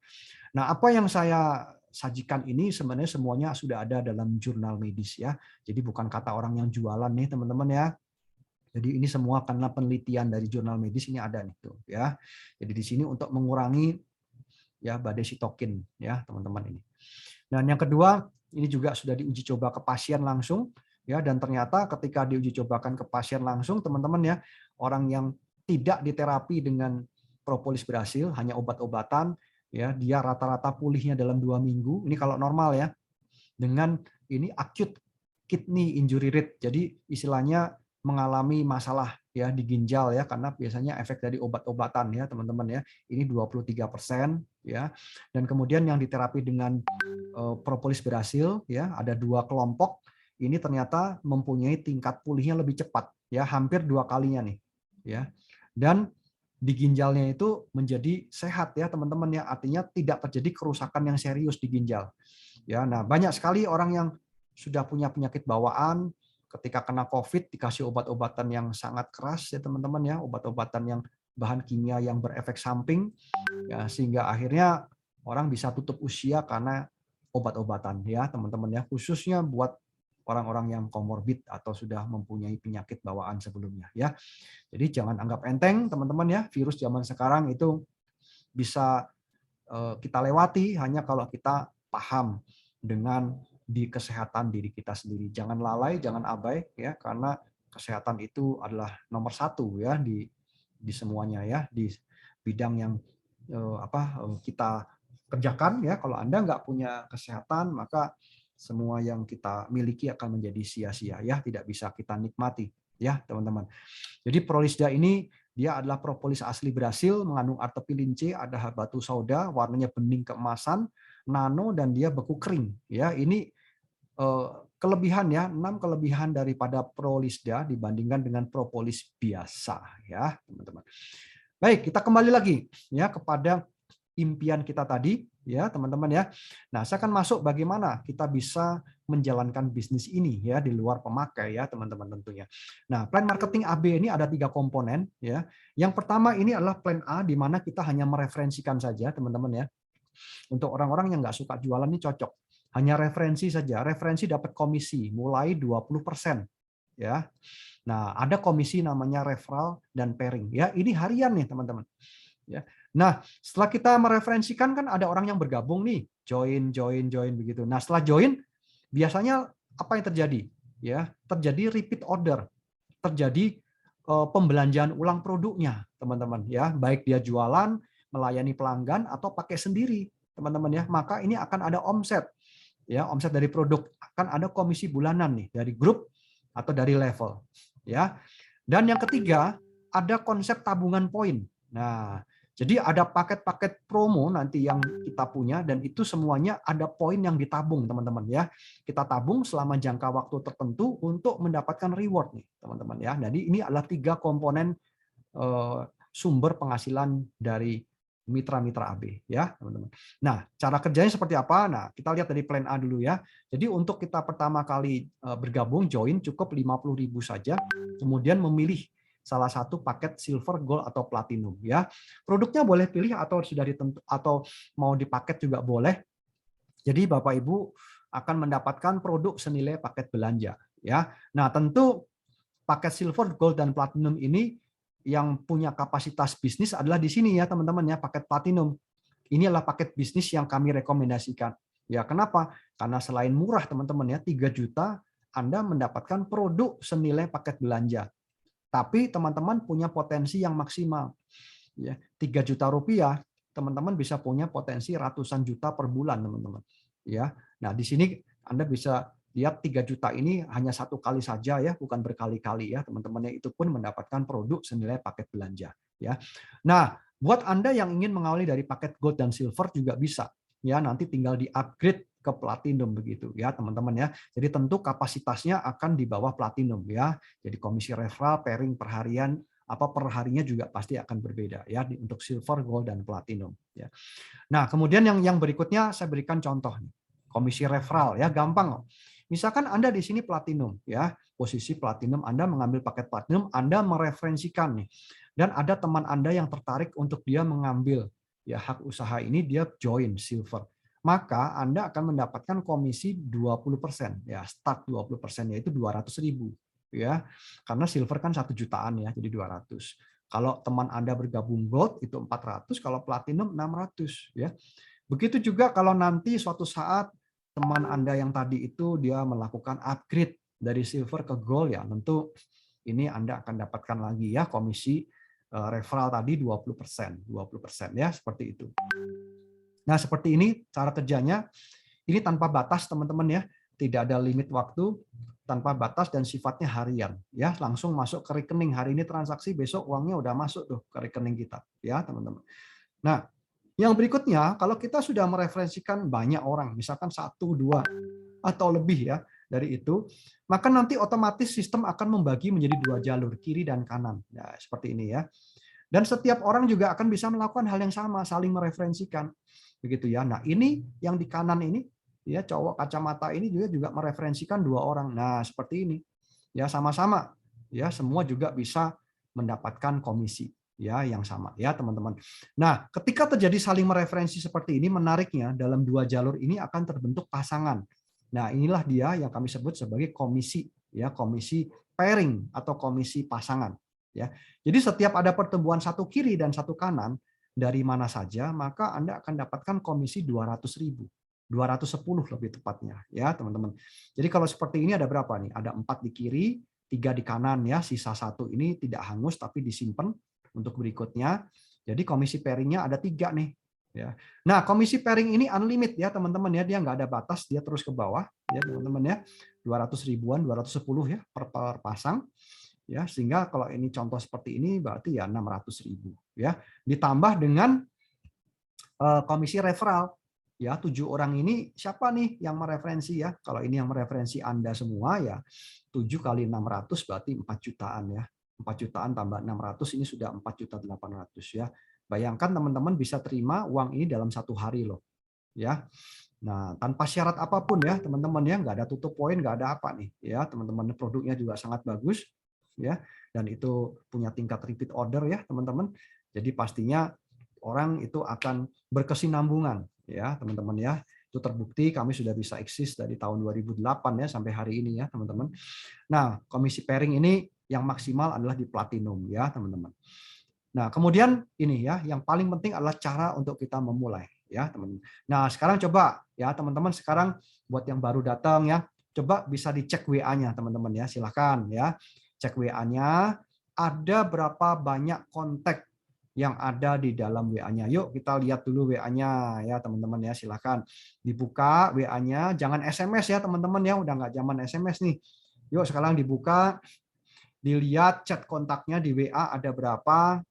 Nah, apa yang saya sajikan ini sebenarnya semuanya sudah ada dalam jurnal medis ya. Jadi bukan kata orang yang jualan nih, teman-teman ya. Jadi ini semua karena penelitian dari jurnal medis ini ada nih tuh ya. Jadi di sini untuk mengurangi ya badai sitokin ya, teman-teman ini. Dan yang kedua, ini juga sudah diuji coba ke pasien langsung ya, dan ternyata ketika diuji cobakan ke pasien langsung, teman-teman ya, orang yang tidak diterapi dengan propolis berhasil, hanya obat-obatan ya, dia rata-rata pulihnya dalam 2 minggu. Ini kalau normal ya. Dengan ini acute kidney injury rate. Jadi istilahnya mengalami masalah ya di ginjal ya, karena biasanya efek dari obat-obatan ya, teman-teman ya. Ini 23% ya. Dan kemudian yang diterapi dengan propolis berhasil ya, ada 2 kelompok ini ternyata mempunyai tingkat pulihnya lebih cepat ya, hampir 2 kalinya nih ya. Dan di ginjalnya itu menjadi sehat ya, teman-teman ya, artinya tidak terjadi kerusakan yang serius di ginjal ya. Nah, banyak sekali orang yang sudah punya penyakit bawaan ketika kena COVID dikasih obat-obatan yang sangat keras ya, teman-teman ya, obat-obatan yang bahan kimia yang berefek samping ya, sehingga akhirnya orang bisa tutup usia karena obat-obatan ya, teman-teman ya, khususnya buat orang-orang yang komorbid atau sudah mempunyai penyakit bawaan sebelumnya ya. Jadi jangan anggap enteng, teman-teman ya, virus zaman sekarang itu bisa kita lewati hanya kalau kita paham dengan di kesehatan diri kita sendiri. Jangan lalai, jangan abai ya, karena kesehatan itu adalah nomor 1 ya di semuanya ya, di bidang yang kita kerjakan ya. Kalau Anda nggak punya kesehatan, maka semua yang kita miliki akan menjadi sia-sia ya, tidak bisa kita nikmati ya, teman-teman. Jadi Prolisda ini dia adalah propolis asli Brasil, mengandung artepilin C, ada batu sauda, warnanya bening keemasan, nano, dan dia beku kering ya. Ini kelebihan ya, 6 kelebihan daripada Prolisda dibandingkan dengan propolis biasa ya, teman-teman. Baik, kita kembali lagi ya kepada impian kita tadi ya, teman-teman ya. Nah, saya akan masuk bagaimana kita bisa menjalankan bisnis ini ya di luar pemakai ya, teman-teman tentunya. Nah, plan marketing AB ini ada 3 komponen ya. Yang pertama ini adalah plan A, di mana kita hanya mereferensikan saja, teman-teman ya. Untuk orang-orang yang nggak suka jualan ini cocok. Hanya referensi saja. Referensi dapat komisi mulai 20% ya. Nah, ada komisi namanya referral dan pairing ya. Ini harian nih, teman-teman. Ya. Nah, setelah kita mereferensikan kan ada orang yang bergabung nih, join begitu. Nah, setelah join biasanya apa yang terjadi? Ya, terjadi repeat order. Terjadi pembelanjaan ulang produknya, teman-teman ya. Baik dia jualan, melayani pelanggan atau pakai sendiri, teman-teman ya. Maka ini akan ada omset. Ya, omset dari produk, akan ada komisi bulanan nih dari grup atau dari level, ya. Dan yang ketiga, ada konsep tabungan poin. Nah, jadi ada paket-paket promo nanti yang kita punya, dan itu semuanya ada poin yang ditabung, teman-teman ya. Kita tabung selama jangka waktu tertentu untuk mendapatkan reward nih, teman-teman ya. Jadi ini adalah 3 komponen sumber penghasilan dari mitra-mitra AB ya, teman-teman. Nah, cara kerjanya seperti apa? Nah, kita lihat dari plan A dulu ya. Jadi untuk kita pertama kali bergabung join cukup 50.000 saja, kemudian memilih salah satu paket silver, gold atau platinum ya. Produknya boleh pilih atau sudah ditentu atau mau dipaket juga boleh. Jadi Bapak Ibu akan mendapatkan produk senilai paket belanja ya. Nah, tentu paket silver, gold dan platinum ini yang punya kapasitas bisnis adalah di sini ya, teman-teman ya, paket platinum. Ini adalah paket bisnis yang kami rekomendasikan. Ya, kenapa? Karena selain murah, teman-teman ya, 3 juta Anda mendapatkan produk senilai paket belanja. Tapi teman-teman punya potensi yang maksimal. Ya, 3 juta rupiah, teman-teman bisa punya potensi ratusan juta per bulan, teman-teman. Ya. Nah, di sini Anda bisa lihat 3 juta ini hanya 1 kali saja ya, bukan berkali-kali ya, teman-teman. Itu pun mendapatkan produk senilai paket belanja ya. Nah, buat Anda yang ingin mengawali dari paket gold dan silver juga bisa ya, nanti tinggal di-upgrade ke platinum begitu ya, teman-teman ya. Jadi tentu kapasitasnya akan di bawah platinum ya. Jadi komisi referral, pairing perharian perharinya juga pasti akan berbeda ya untuk silver, gold dan platinum ya. Nah, kemudian yang berikutnya saya berikan contoh nih. Komisi referral ya, gampang. Misalkan Anda di sini platinum, ya, posisi platinum, Anda mengambil paket platinum, Anda mereferensikan nih, dan ada teman Anda yang tertarik untuk dia mengambil ya hak usaha ini, dia join silver. Maka Anda akan mendapatkan komisi 20%, ya, start 20%, yaitu 200.000, ya. Karena silver kan 1 jutaan ya, jadi 200. Kalau teman Anda bergabung gold itu 400, kalau platinum 600, ya. Begitu juga kalau nanti suatu saat teman Anda yang tadi itu dia melakukan upgrade dari silver ke gold, ya tentu ini Anda akan dapatkan lagi ya komisi referral tadi 20%, 20% ya, seperti itu. Nah, seperti ini cara kerjanya. Ini tanpa batas teman-teman ya. Tidak ada limit waktu, tanpa batas dan sifatnya harian ya, langsung masuk ke rekening. Hari ini transaksi, besok uangnya udah masuk tuh ke rekening kita ya, teman-teman. Nah, yang berikutnya, kalau kita sudah mereferensikan banyak orang, misalkan 1, 2 atau lebih ya dari itu, maka nanti otomatis sistem akan membagi menjadi 2 jalur, kiri dan kanan. Ya, seperti ini ya. Dan setiap orang juga akan bisa melakukan hal yang sama, saling mereferensikan. Begitu ya. Nah, ini yang di kanan ini ya, cowok kacamata ini juga mereferensikan 2 orang. Nah, seperti ini. Ya, sama-sama ya, semua juga bisa mendapatkan komisi ya yang sama ya, teman-teman. Nah, ketika terjadi saling mereferensi seperti ini, menariknya dalam 2 jalur ini akan terbentuk pasangan. Nah, inilah dia yang kami sebut sebagai komisi ya, komisi pairing atau komisi pasangan ya. Jadi setiap ada pertemuan satu kiri dan satu kanan dari mana saja, maka Anda akan dapatkan komisi 200.000. 210 lebih tepatnya ya, teman-teman. Jadi kalau seperti ini ada berapa nih? Ada 4 di kiri, 3 di kanan ya, sisa 1 ini tidak hangus tapi disimpan untuk berikutnya. Jadi komisi pairingnya ada 3 nih ya. Nah, komisi pairing ini unlimited ya, teman-teman ya, dia nggak ada batas, dia terus ke bawah ya, teman-teman ya. 200 ribuan, 210 ya per pasang. Ya, sehingga kalau ini contoh seperti ini berarti ya 600.000 ya, ditambah dengan komisi referral ya, 7 orang ini siapa nih yang mereferensi ya, kalau ini yang mereferensi Anda semua ya 7 kali 600 berarti 4 jutaan ya, 4 jutaan tambah 600 ini sudah 4.800.000 ya. Bayangkan teman-teman bisa terima uang ini dalam 1 hari loh ya. Nah, tanpa syarat apapun ya teman-teman ya, nggak ada tutup poin, nggak ada apa nih ya, teman-teman. Produknya juga sangat bagus ya, dan itu punya tingkat repeat order ya, teman-teman. Jadi pastinya orang itu akan berkesinambungan ya, teman-teman ya. Itu terbukti, kami sudah bisa eksis dari tahun 2008 ya sampai hari ini ya, teman-teman. Nah, komisi pairing ini yang maksimal adalah di platinum ya, teman-teman. Nah, kemudian ini ya, yang paling penting adalah cara untuk kita memulai ya, teman-teman. Nah, sekarang coba ya, teman-teman, sekarang buat yang baru datang ya, coba bisa dicek WA-nya, teman-teman ya. Silakan ya. Cek WA-nya, ada berapa banyak kontak yang ada di dalam WA-nya. Yuk kita lihat dulu WA-nya ya, teman-teman ya. Silakan dibuka WA-nya, jangan SMS ya, teman-teman ya. Udah nggak zaman SMS nih. Yuk sekarang dibuka, dilihat chat kontaknya di WA ada berapa.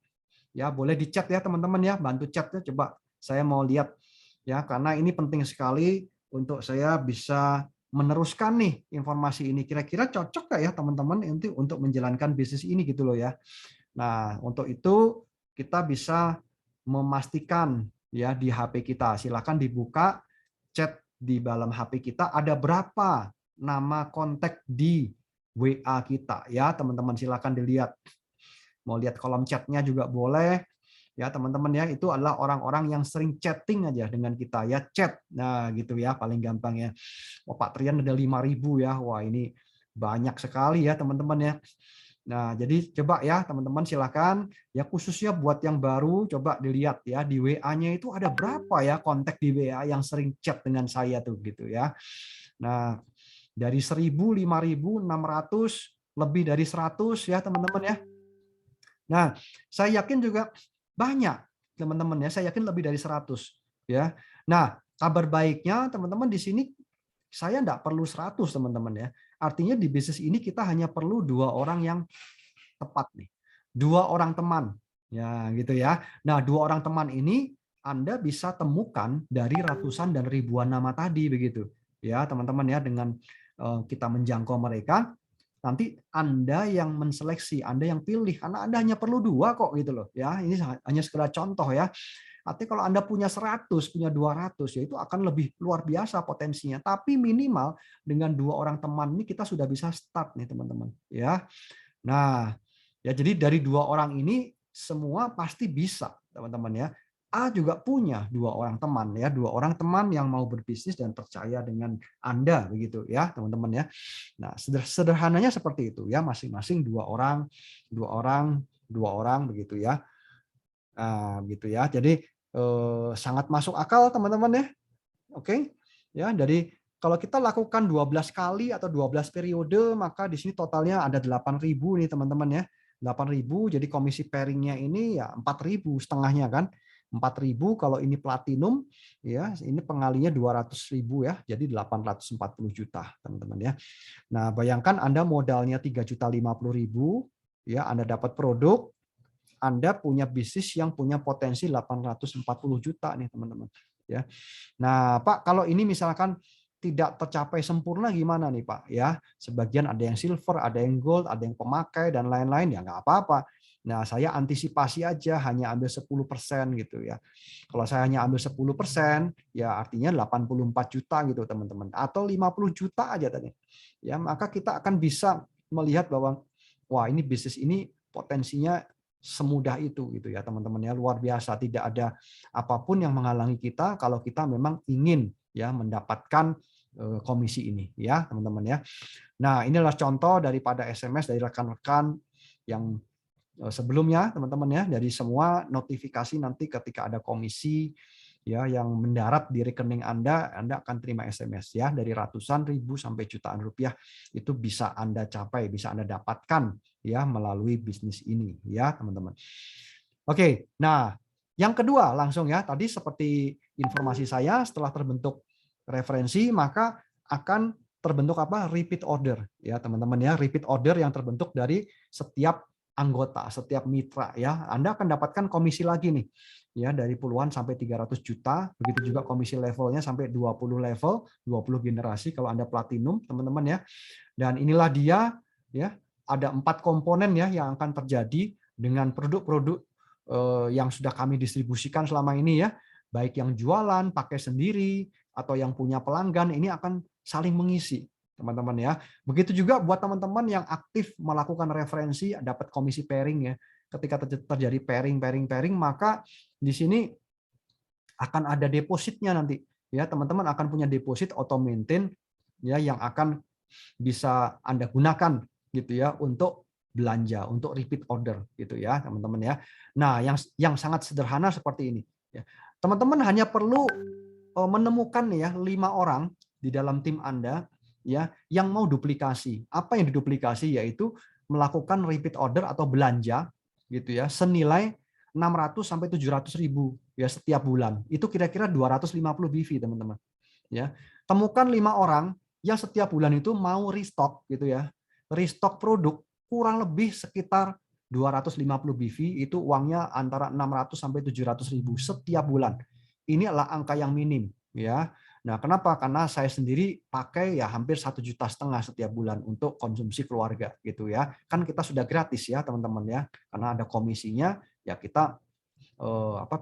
Ya, boleh di-chat ya, teman-teman ya. Bantu chatnya, coba saya mau lihat ya, karena ini penting sekali untuk saya bisa meneruskan nih informasi ini, kira-kira cocok nggak ya teman-teman untuk menjalankan bisnis ini gitu loh ya. Nah, untuk itu kita bisa memastikan ya di HP kita. Silakan dibuka chat di dalam HP kita, ada berapa nama kontak di WA kita ya, teman-teman. Silakan dilihat. Mau lihat kolom chatnya juga boleh. Ya, teman-teman ya, itu adalah orang-orang yang sering chatting aja dengan kita ya, chat. Nah, gitu ya, paling gampang ya. Oh, Pak Trian ada 5.000 ya. Wah, ini banyak sekali ya, teman-teman ya. Nah, jadi coba ya, teman-teman, silakan ya, khususnya buat yang baru, coba dilihat ya di WA-nya itu ada berapa ya kontak di WA yang sering chat dengan saya tuh gitu ya. Nah, dari 1.000, 5.000, 600, lebih dari 100 ya, teman-teman ya. Nah, saya yakin juga banyak teman-teman ya, saya yakin lebih dari 100 ya. Nah, kabar baiknya teman-teman di sini saya enggak perlu 100 teman-teman ya. Artinya di bisnis ini kita hanya perlu 2 orang yang tepat nih. 2 orang teman. Ya, gitu ya. Nah, 2 orang teman ini Anda bisa temukan dari ratusan dan ribuan nama tadi begitu. Ya, teman-teman ya, dengan kita menjangkau mereka. nanti Anda yang menseleksi, Anda yang pilih, karena Anda hanya perlu 2 kok gitu loh ya. Ini hanya sekedar contoh ya. Artinya kalau Anda punya 100, punya 200, ya itu akan lebih luar biasa potensinya. Tapi minimal dengan 2 orang teman ini kita sudah bisa start nih teman-teman. Ya, nah, ya jadi dari 2 orang ini semua pasti bisa teman-teman ya. A juga punya 2 orang teman ya, 2 orang teman yang mau berbisnis dan percaya dengan Anda begitu ya teman-teman ya. Nah sederhananya seperti itu ya, masing-masing 2 orang, 2 orang, 2 orang begitu ya. Nah, gitu ya. Jadi sangat masuk akal teman-teman ya. Oke. Ya, jadi kalau kita lakukan 12 kali atau 12 periode, maka di sini totalnya ada 8.000 nih teman-teman ya. 8.000, jadi komisi pairingnya ini ya 4.000 setengahnya kan. 4.000 kalau ini platinum ya, ini pengalinya 200.000 ya. Jadi 840 juta teman-teman ya. Nah, bayangkan Anda modalnya 3.050.000 ya, Anda dapat produk, Anda punya bisnis yang punya potensi 840 juta nih teman-teman ya. Nah, Pak, kalau ini misalkan tidak tercapai sempurna gimana nih, Pak? Ya, sebagian ada yang silver, ada yang gold, ada yang pemakai dan lain-lain ya nggak apa-apa. Nah, saya antisipasi aja hanya ambil 10% gitu ya. Kalau saya hanya ambil 10%, ya artinya 84 juta gitu, teman-teman. Atau 50 juta aja tadi. Ya, maka kita akan bisa melihat bahwa wah, ini bisnis ini potensinya semudah itu gitu ya teman-teman ya, luar biasa, tidak ada apapun yang menghalangi kita kalau kita memang ingin ya mendapatkan komisi ini ya teman-teman ya. Nah, inilah contoh daripada SMS dari rekan-rekan yang sebelumnya teman-teman ya, dari semua notifikasi nanti ketika ada komisi ya yang mendarat di rekening Anda akan terima SMS ya dari ratusan ribu sampai jutaan rupiah itu bisa Anda capai, bisa Anda dapatkan ya melalui bisnis ini ya teman-teman. Oke, nah yang kedua langsung ya, tadi seperti informasi saya setelah terbentuk referensi maka akan terbentuk apa? Repeat order ya teman-teman ya, repeat order yang terbentuk dari setiap anggota, setiap mitra ya. Anda akan dapatkan komisi lagi nih ya dari puluhan sampai 300 juta, begitu juga komisi levelnya sampai 20 level, 20 generasi kalau Anda platinum teman-teman ya. Dan inilah dia ya, ada 4 komponen ya yang akan terjadi dengan produk-produk yang sudah kami distribusikan selama ini ya, baik yang jualan, pakai sendiri atau yang punya pelanggan, ini akan saling mengisi teman-teman ya. Begitu juga buat teman-teman yang aktif melakukan referensi dapat komisi pairing ya. Ketika terjadi pairing maka di sini akan ada depositnya nanti ya, teman-teman akan punya deposit auto maintain ya yang akan bisa Anda gunakan gitu ya untuk belanja, untuk repeat order gitu ya teman-teman ya. Nah, yang sangat sederhana seperti ini ya. Teman-teman hanya perlu menemukan ya 5 orang di dalam tim Anda ya yang mau duplikasi. Apa yang diduplikasi yaitu melakukan repeat order atau belanja gitu ya senilai 600 sampai 700 ribu ya setiap bulan. Itu kira-kira 250 BV teman-teman. Ya. Temukan 5 orang yang setiap bulan itu mau restock gitu ya. Restock produk kurang lebih sekitar 250 BV, itu uangnya antara 600 sampai 700 ribu setiap bulan. Ini adalah angka yang minim ya. Nah, kenapa? Karena saya sendiri pakai ya hampir 1,5 juta setiap bulan untuk konsumsi keluarga gitu ya. Kan kita sudah gratis ya teman-teman ya. Karena ada komisinya ya kita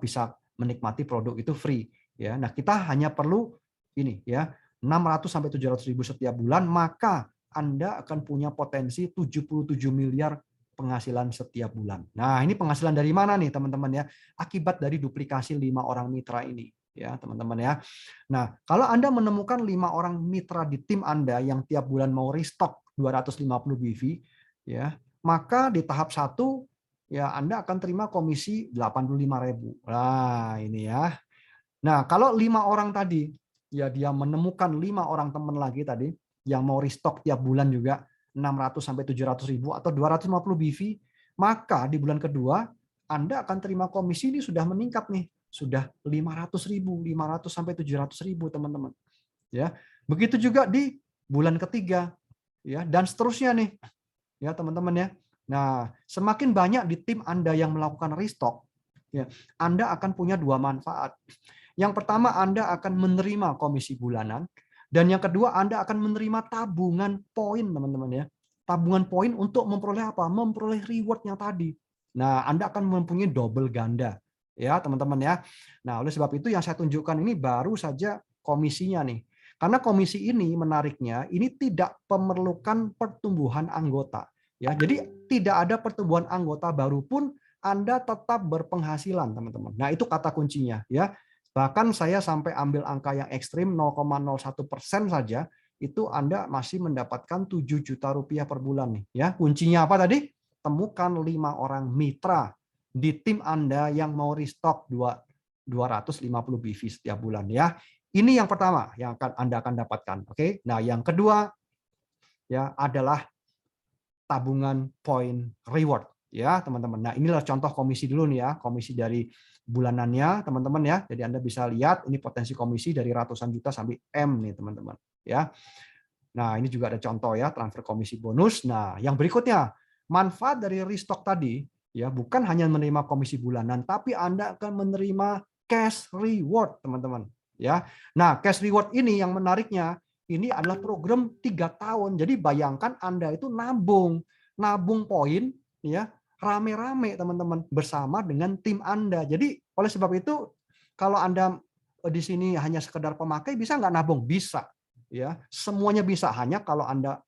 bisa menikmati produk itu free ya. Nah, kita hanya perlu ini ya 600 sampai 700 ribu setiap bulan, maka Anda akan punya potensi 77 miliar penghasilan setiap bulan. Nah, ini penghasilan dari mana nih teman-teman ya? Akibat dari duplikasi 5 orang mitra ini ya teman-teman ya. Nah, kalau Anda menemukan 5 orang mitra di tim Anda yang tiap bulan mau restock 250 BV ya, maka di tahap 1 ya Anda akan terima komisi 85.000. Nah, ini ya. Nah, kalau 5 orang tadi ya dia menemukan 5 orang teman lagi tadi yang mau restock tiap bulan juga 600 sampai 700 ribu atau 250 BV, maka di bulan kedua Anda akan terima komisi ini sudah meningkat nih, sudah 500 ribu, 500 sampai 700 ribu teman-teman. Ya, begitu juga di bulan ketiga, ya dan seterusnya nih, ya teman-teman ya. Nah, semakin banyak di tim Anda yang melakukan restock, ya Anda akan punya 2 manfaat. Yang pertama, Anda akan menerima komisi bulanan. Dan yang kedua, Anda akan menerima tabungan poin, teman-teman ya. tabungan poin untuk memperoleh apa? Memperoleh reward yang tadi. Nah, Anda akan mempunyai double ganda. Ya, teman-teman ya. Nah, oleh sebab itu yang saya tunjukkan ini baru saja komisinya nih. Karena komisi ini menariknya, ini tidak memerlukan pertumbuhan anggota. Ya, jadi tidak ada pertumbuhan anggota baru pun Anda tetap berpenghasilan, teman-teman. Nah, itu kata kuncinya ya. Bahkan saya sampai ambil angka yang ekstrim 0,01% saja, itu Anda masih mendapatkan 7 juta rupiah per bulan nih. Ya, kuncinya apa tadi? Temukan 5 orang mitra di tim Anda yang mau restock 250 BV setiap bulan ya. Ini yang pertama yang Anda akan dapatkan. Oke. Nah, yang kedua ya adalah tabungan poin reward ya, teman-teman. Nah, inilah contoh komisi dulu nih ya, komisi dari bulanannya, teman-teman ya. Jadi Anda bisa lihat ini potensi komisi dari ratusan juta sampai M nih, teman-teman ya. Nah, ini juga ada contoh ya, transfer komisi bonus. Nah, yang berikutnya, manfaat dari restock tadi ya bukan hanya menerima komisi bulanan, tapi Anda akan menerima cash reward, teman-teman ya. Nah, cash reward ini yang menariknya, ini adalah program 3 tahun. Jadi bayangkan Anda itu nabung poin ya, rame-rame teman-teman bersama dengan tim Anda. Jadi oleh sebab itu kalau Anda di sini hanya sekedar pemakai, bisa nggak nabung? Bisa. Ya, semuanya bisa, hanya kalau Anda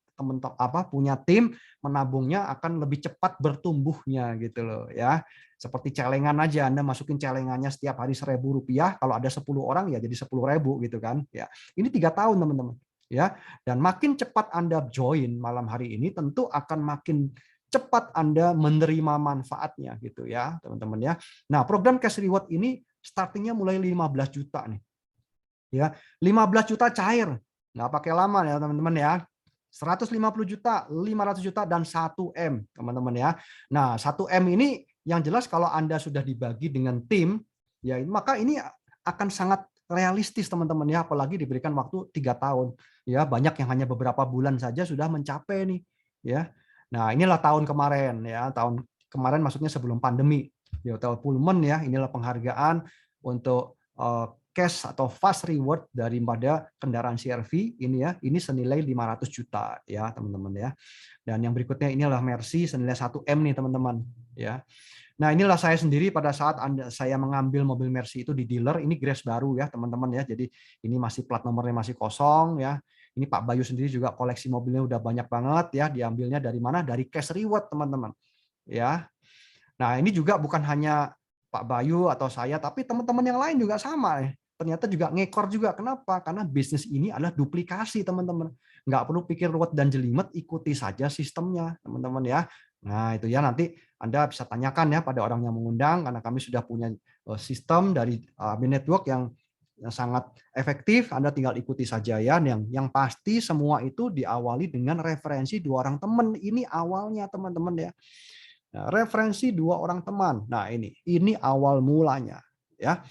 punya tim, menabungnya akan lebih cepat bertumbuhnya gitu loh ya. Seperti celengan aja, Anda masukin celengannya setiap hari Rp1.000, kalau ada 10 orang ya jadi 10.000 gitu kan ya. Ini 3 tahun teman-teman ya. Dan makin cepat Anda join malam hari ini, tentu akan makin cepat Anda menerima manfaatnya gitu ya teman-teman ya. Nah, program cash reward ini startingnya mulai 15 juta nih ya. 15 juta cair, nggak pakai lama ya teman-teman ya. 150 juta, 500 juta, dan 1M teman-teman ya. Nah, 1M ini yang jelas kalau Anda sudah dibagi dengan tim, ya maka ini akan sangat realistis teman-teman ya, apalagi diberikan waktu 3 tahun. Ya, banyak yang hanya beberapa bulan saja sudah mencapai nih ya. Nah, inilah tahun kemarin ya, tahun kemarin maksudnya sebelum pandemi. Di Hotel Pullman ya, inilah penghargaan untuk cash atau fast reward daripada kendaraan CR-V ini ya, ini senilai 500 juta ya teman-teman ya. Dan yang berikutnya inilah Mercy senilai 1M nih teman-teman ya. Nah, inilah saya sendiri pada saat saya mengambil mobil Mercy itu di dealer, ini Grace baru ya teman-teman ya. Jadi ini masih plat nomornya masih kosong ya. Ini Pak Bayu sendiri juga koleksi mobilnya udah banyak banget ya, diambilnya dari mana? Dari cash reward teman-teman ya. Nah, ini juga bukan hanya Pak Bayu atau saya, tapi teman-teman yang lain juga sama nih. Ternyata juga ngekor juga. Kenapa? Karena bisnis ini adalah duplikasi, teman-teman. Nggak perlu pikir ruwet dan jelimet, ikuti saja sistemnya, teman-teman ya. Nah, itu ya nanti Anda bisa tanyakan ya pada orang yang mengundang, karena kami sudah punya sistem dari AB Network yang sangat efektif. Anda tinggal ikuti saja ya. Yang pasti semua itu diawali dengan referensi 2 orang teman. Ini awalnya, teman-teman ya. Nah, referensi 2 orang teman. Nah, ini awal mulanya ya.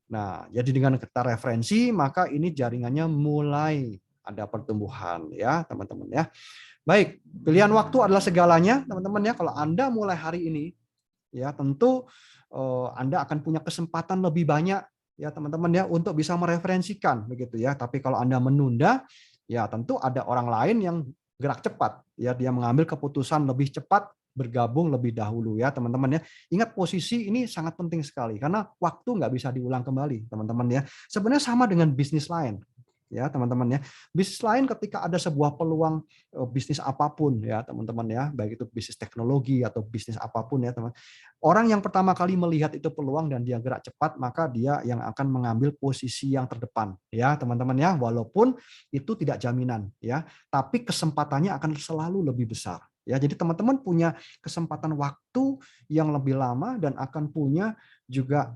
Nah, jadi dengan kita referensi, maka ini jaringannya mulai ada pertumbuhan ya, teman-teman ya. Baik, pilihan waktu adalah segalanya, teman-teman ya. Kalau Anda mulai hari ini, ya tentu Anda akan punya kesempatan lebih banyak ya, teman-teman ya, untuk bisa mereferensikan begitu ya. Tapi kalau Anda menunda, ya tentu ada orang lain yang gerak cepat, ya dia mengambil keputusan lebih cepat, bergabung lebih dahulu ya teman-teman ya. Ingat posisi ini sangat penting sekali karena waktu nggak bisa diulang kembali teman-teman ya. Sebenarnya sama dengan bisnis lain ya teman-teman ya. Bisnis lain ketika ada sebuah peluang bisnis apapun ya teman-teman ya, baik itu bisnis teknologi atau bisnis apapun ya teman. Orang yang pertama kali melihat itu peluang dan dia gerak cepat, maka dia yang akan mengambil posisi yang terdepan ya teman-teman ya. Walaupun itu tidak jaminan ya, tapi kesempatannya akan selalu lebih besar. Ya, jadi teman-teman punya kesempatan waktu yang lebih lama dan akan punya juga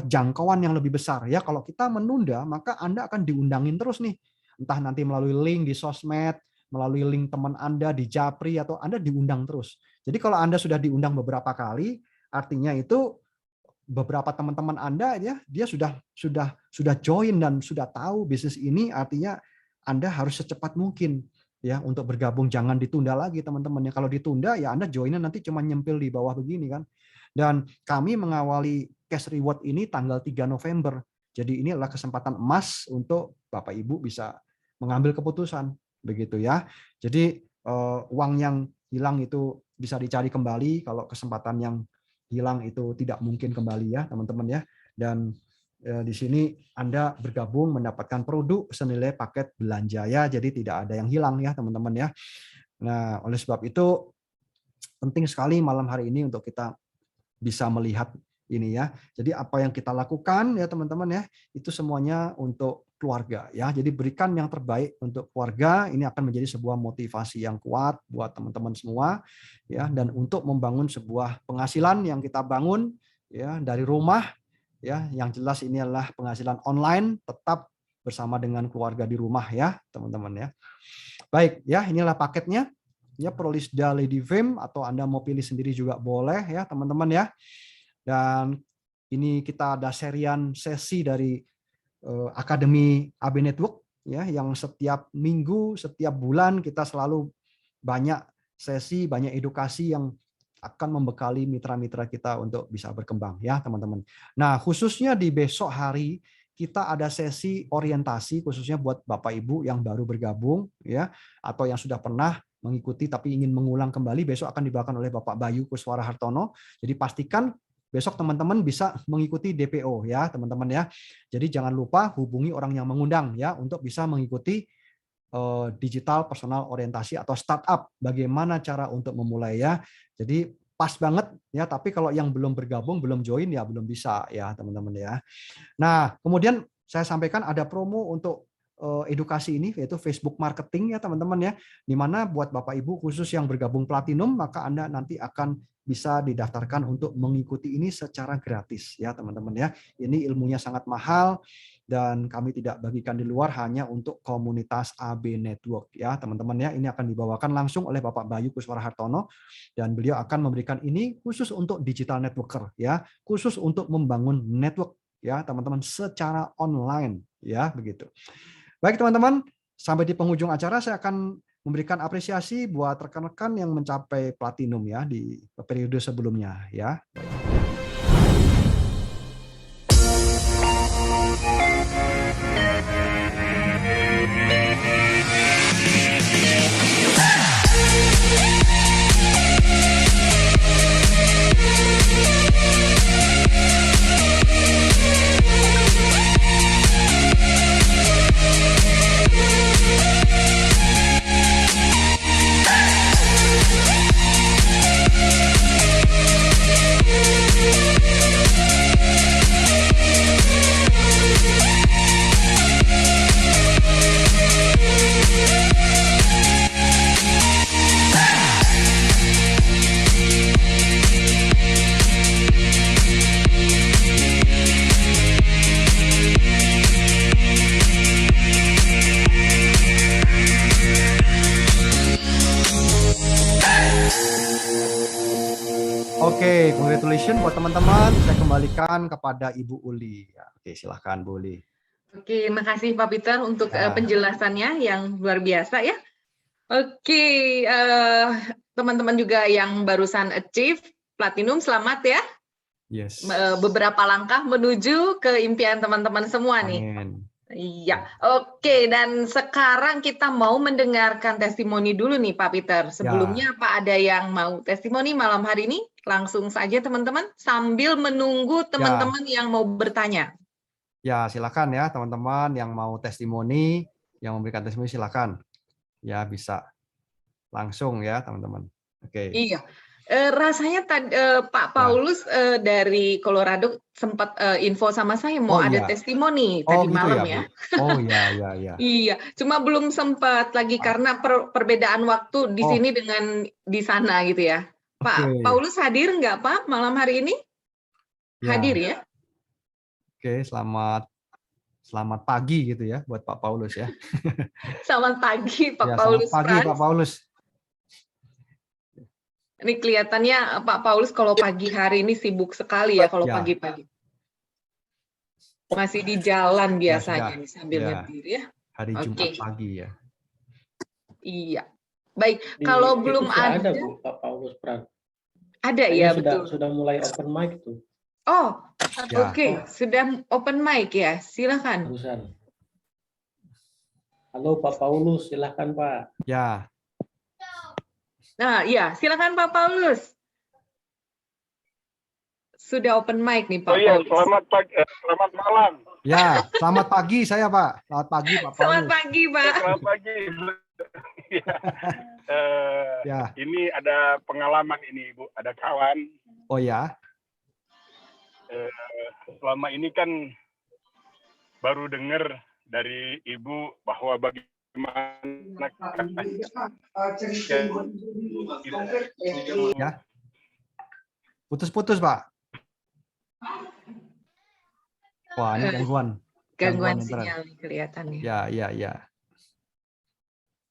jangkauan yang lebih besar ya. Kalau kita menunda, maka Anda akan diundangin terus nih. Entah nanti melalui link di sosmed, melalui link teman Anda di Japri, atau Anda diundang terus. Jadi kalau Anda sudah diundang beberapa kali, artinya itu beberapa teman-teman Anda ya, dia sudah join dan sudah tahu bisnis ini, artinya Anda harus secepat mungkin ya untuk bergabung, jangan ditunda lagi teman-teman ya. Kalau ditunda ya Anda joinnya nanti cuma nyempil di bawah begini kan. Dan kami mengawali cash reward ini tanggal 3 November. Jadi ini adalah kesempatan emas untuk Bapak Ibu bisa mengambil keputusan begitu ya. Jadi uang yang hilang itu bisa dicari kembali, kalau kesempatan yang hilang itu tidak mungkin kembali ya teman-teman ya. Dan di sini Anda bergabung mendapatkan produk senilai paket belanja ya, jadi tidak ada yang hilang ya teman-teman ya. Nah, oleh sebab itu penting sekali malam hari ini untuk kita bisa melihat ini ya. Jadi apa yang kita lakukan ya teman-teman ya, itu semuanya untuk keluarga ya. Jadi berikan yang terbaik untuk keluarga, ini akan menjadi sebuah motivasi yang kuat buat teman-teman semua ya, dan untuk membangun sebuah penghasilan yang kita bangun ya dari rumah ya. Yang jelas ini adalah penghasilan online tetap bersama dengan keluarga di rumah ya, teman-teman ya. Baik ya, inilah paketnya. Ya, Prolisda Lady Fame, atau Anda mau pilih sendiri juga boleh ya teman-teman ya. Dan ini kita ada serian sesi dari Akademi AB Network ya, yang setiap minggu, setiap bulan kita selalu banyak sesi, banyak edukasi yang akan membekali mitra-mitra kita untuk bisa berkembang ya teman-teman. Nah, khususnya di besok hari kita ada sesi orientasi khususnya buat Bapak Ibu yang baru bergabung ya, atau yang sudah pernah mengikuti tapi ingin mengulang kembali, besok akan dibawakan oleh Bapak Bayu Kuswara Hartono. Jadi pastikan besok teman-teman bisa mengikuti DPO ya teman-teman ya. Jadi jangan lupa hubungi orang yang mengundang ya untuk bisa mengikuti digital personal orientasi atau startup. Bagaimana cara untuk memulai ya. Jadi pas banget ya, tapi kalau yang belum bergabung, belum join ya belum bisa ya teman-teman ya. Nah, kemudian saya sampaikan ada promo untuk edukasi ini, yaitu Facebook Marketing ya teman-teman ya, di mana buat Bapak Ibu khusus yang bergabung Platinum, maka Anda nanti akan bisa didaftarkan untuk mengikuti ini secara gratis ya teman-teman ya. Ini ilmunya sangat mahal dan kami tidak bagikan di luar, hanya untuk komunitas AB Network ya teman-teman ya. Ini akan dibawakan langsung oleh Bapak Bayu Kuswara Hartono dan beliau akan memberikan ini khusus untuk digital networker ya, khusus untuk membangun network ya teman-teman secara online ya begitu. Baik teman-teman, sampai di penghujung acara saya akan memberikan apresiasi buat rekan-rekan yang mencapai platinum ya di periode sebelumnya ya. Oke, congratulations buat teman-teman. Saya kembalikan kepada Ibu Uli. Ya, oke, silahkan Bu Uli. Oke, makasih Pak Peter untuk penjelasannya yang luar biasa ya. Oke, teman-teman juga yang barusan achieve Platinum, selamat ya. Yes. Beberapa langkah menuju ke impian teman-teman semua nih. Amin. Iya, oke. Dan sekarang kita mau mendengarkan testimoni dulu nih Pak Peter. Sebelumnya apa ada yang mau testimoni malam hari ini? Langsung saja teman-teman, sambil menunggu teman-teman yang mau bertanya. Ya, silakan ya teman-teman yang mau testimoni, yang memberikan testimoni silakan. Ya, bisa langsung ya teman-teman. Oke. Iya. Rasanya Pak Paulus dari Colorado sempat info sama saya mau ada testimoni tadi gitu malam ya. ya. Oh iya. Iya, cuma belum sempat lagi karena perbedaan waktu di sini dengan di sana gitu ya. Pak Paulus hadir nggak Pak malam hari ini? Hadir ya. Oke, selamat pagi gitu ya buat Pak Paulus ya. Selamat pagi Pak ya, Paulus. Selamat pagi Pak Paulus. Ini kelihatannya Pak Paulus kalau pagi hari ini sibuk sekali ya kalau pagi-pagi. Masih di jalan biasanya nih sambil nyetir ya. Hari Jumat pagi ya. Iya. Baik, kalau belum ada Bu, Pak Paulus Pran. Ada ya, betul. Sudah mulai open mic tuh. Oh, oke. Sudah open mic ya. Silakan. Halo Pak Paulus, silakan Pak. Ya. Nah, iya, silakan Pak Paulus. Sudah open mic nih Pak Oh iya, Paulus. selamat malam. Ya, selamat pagi saya Pak. Selamat pagi Pak Selamat Paulus. pagi Pak. Selamat pagi. Ya. Ya. Ini ada pengalaman ini Ibu, ada kawan. Oh ya. Selama ini kan baru dengar dari Ibu bahwa bagaimana Ya. Putus-putus Pak. Wah, ini gangguan. Gangguan internet. sinyal nih kelihatannya. Ya.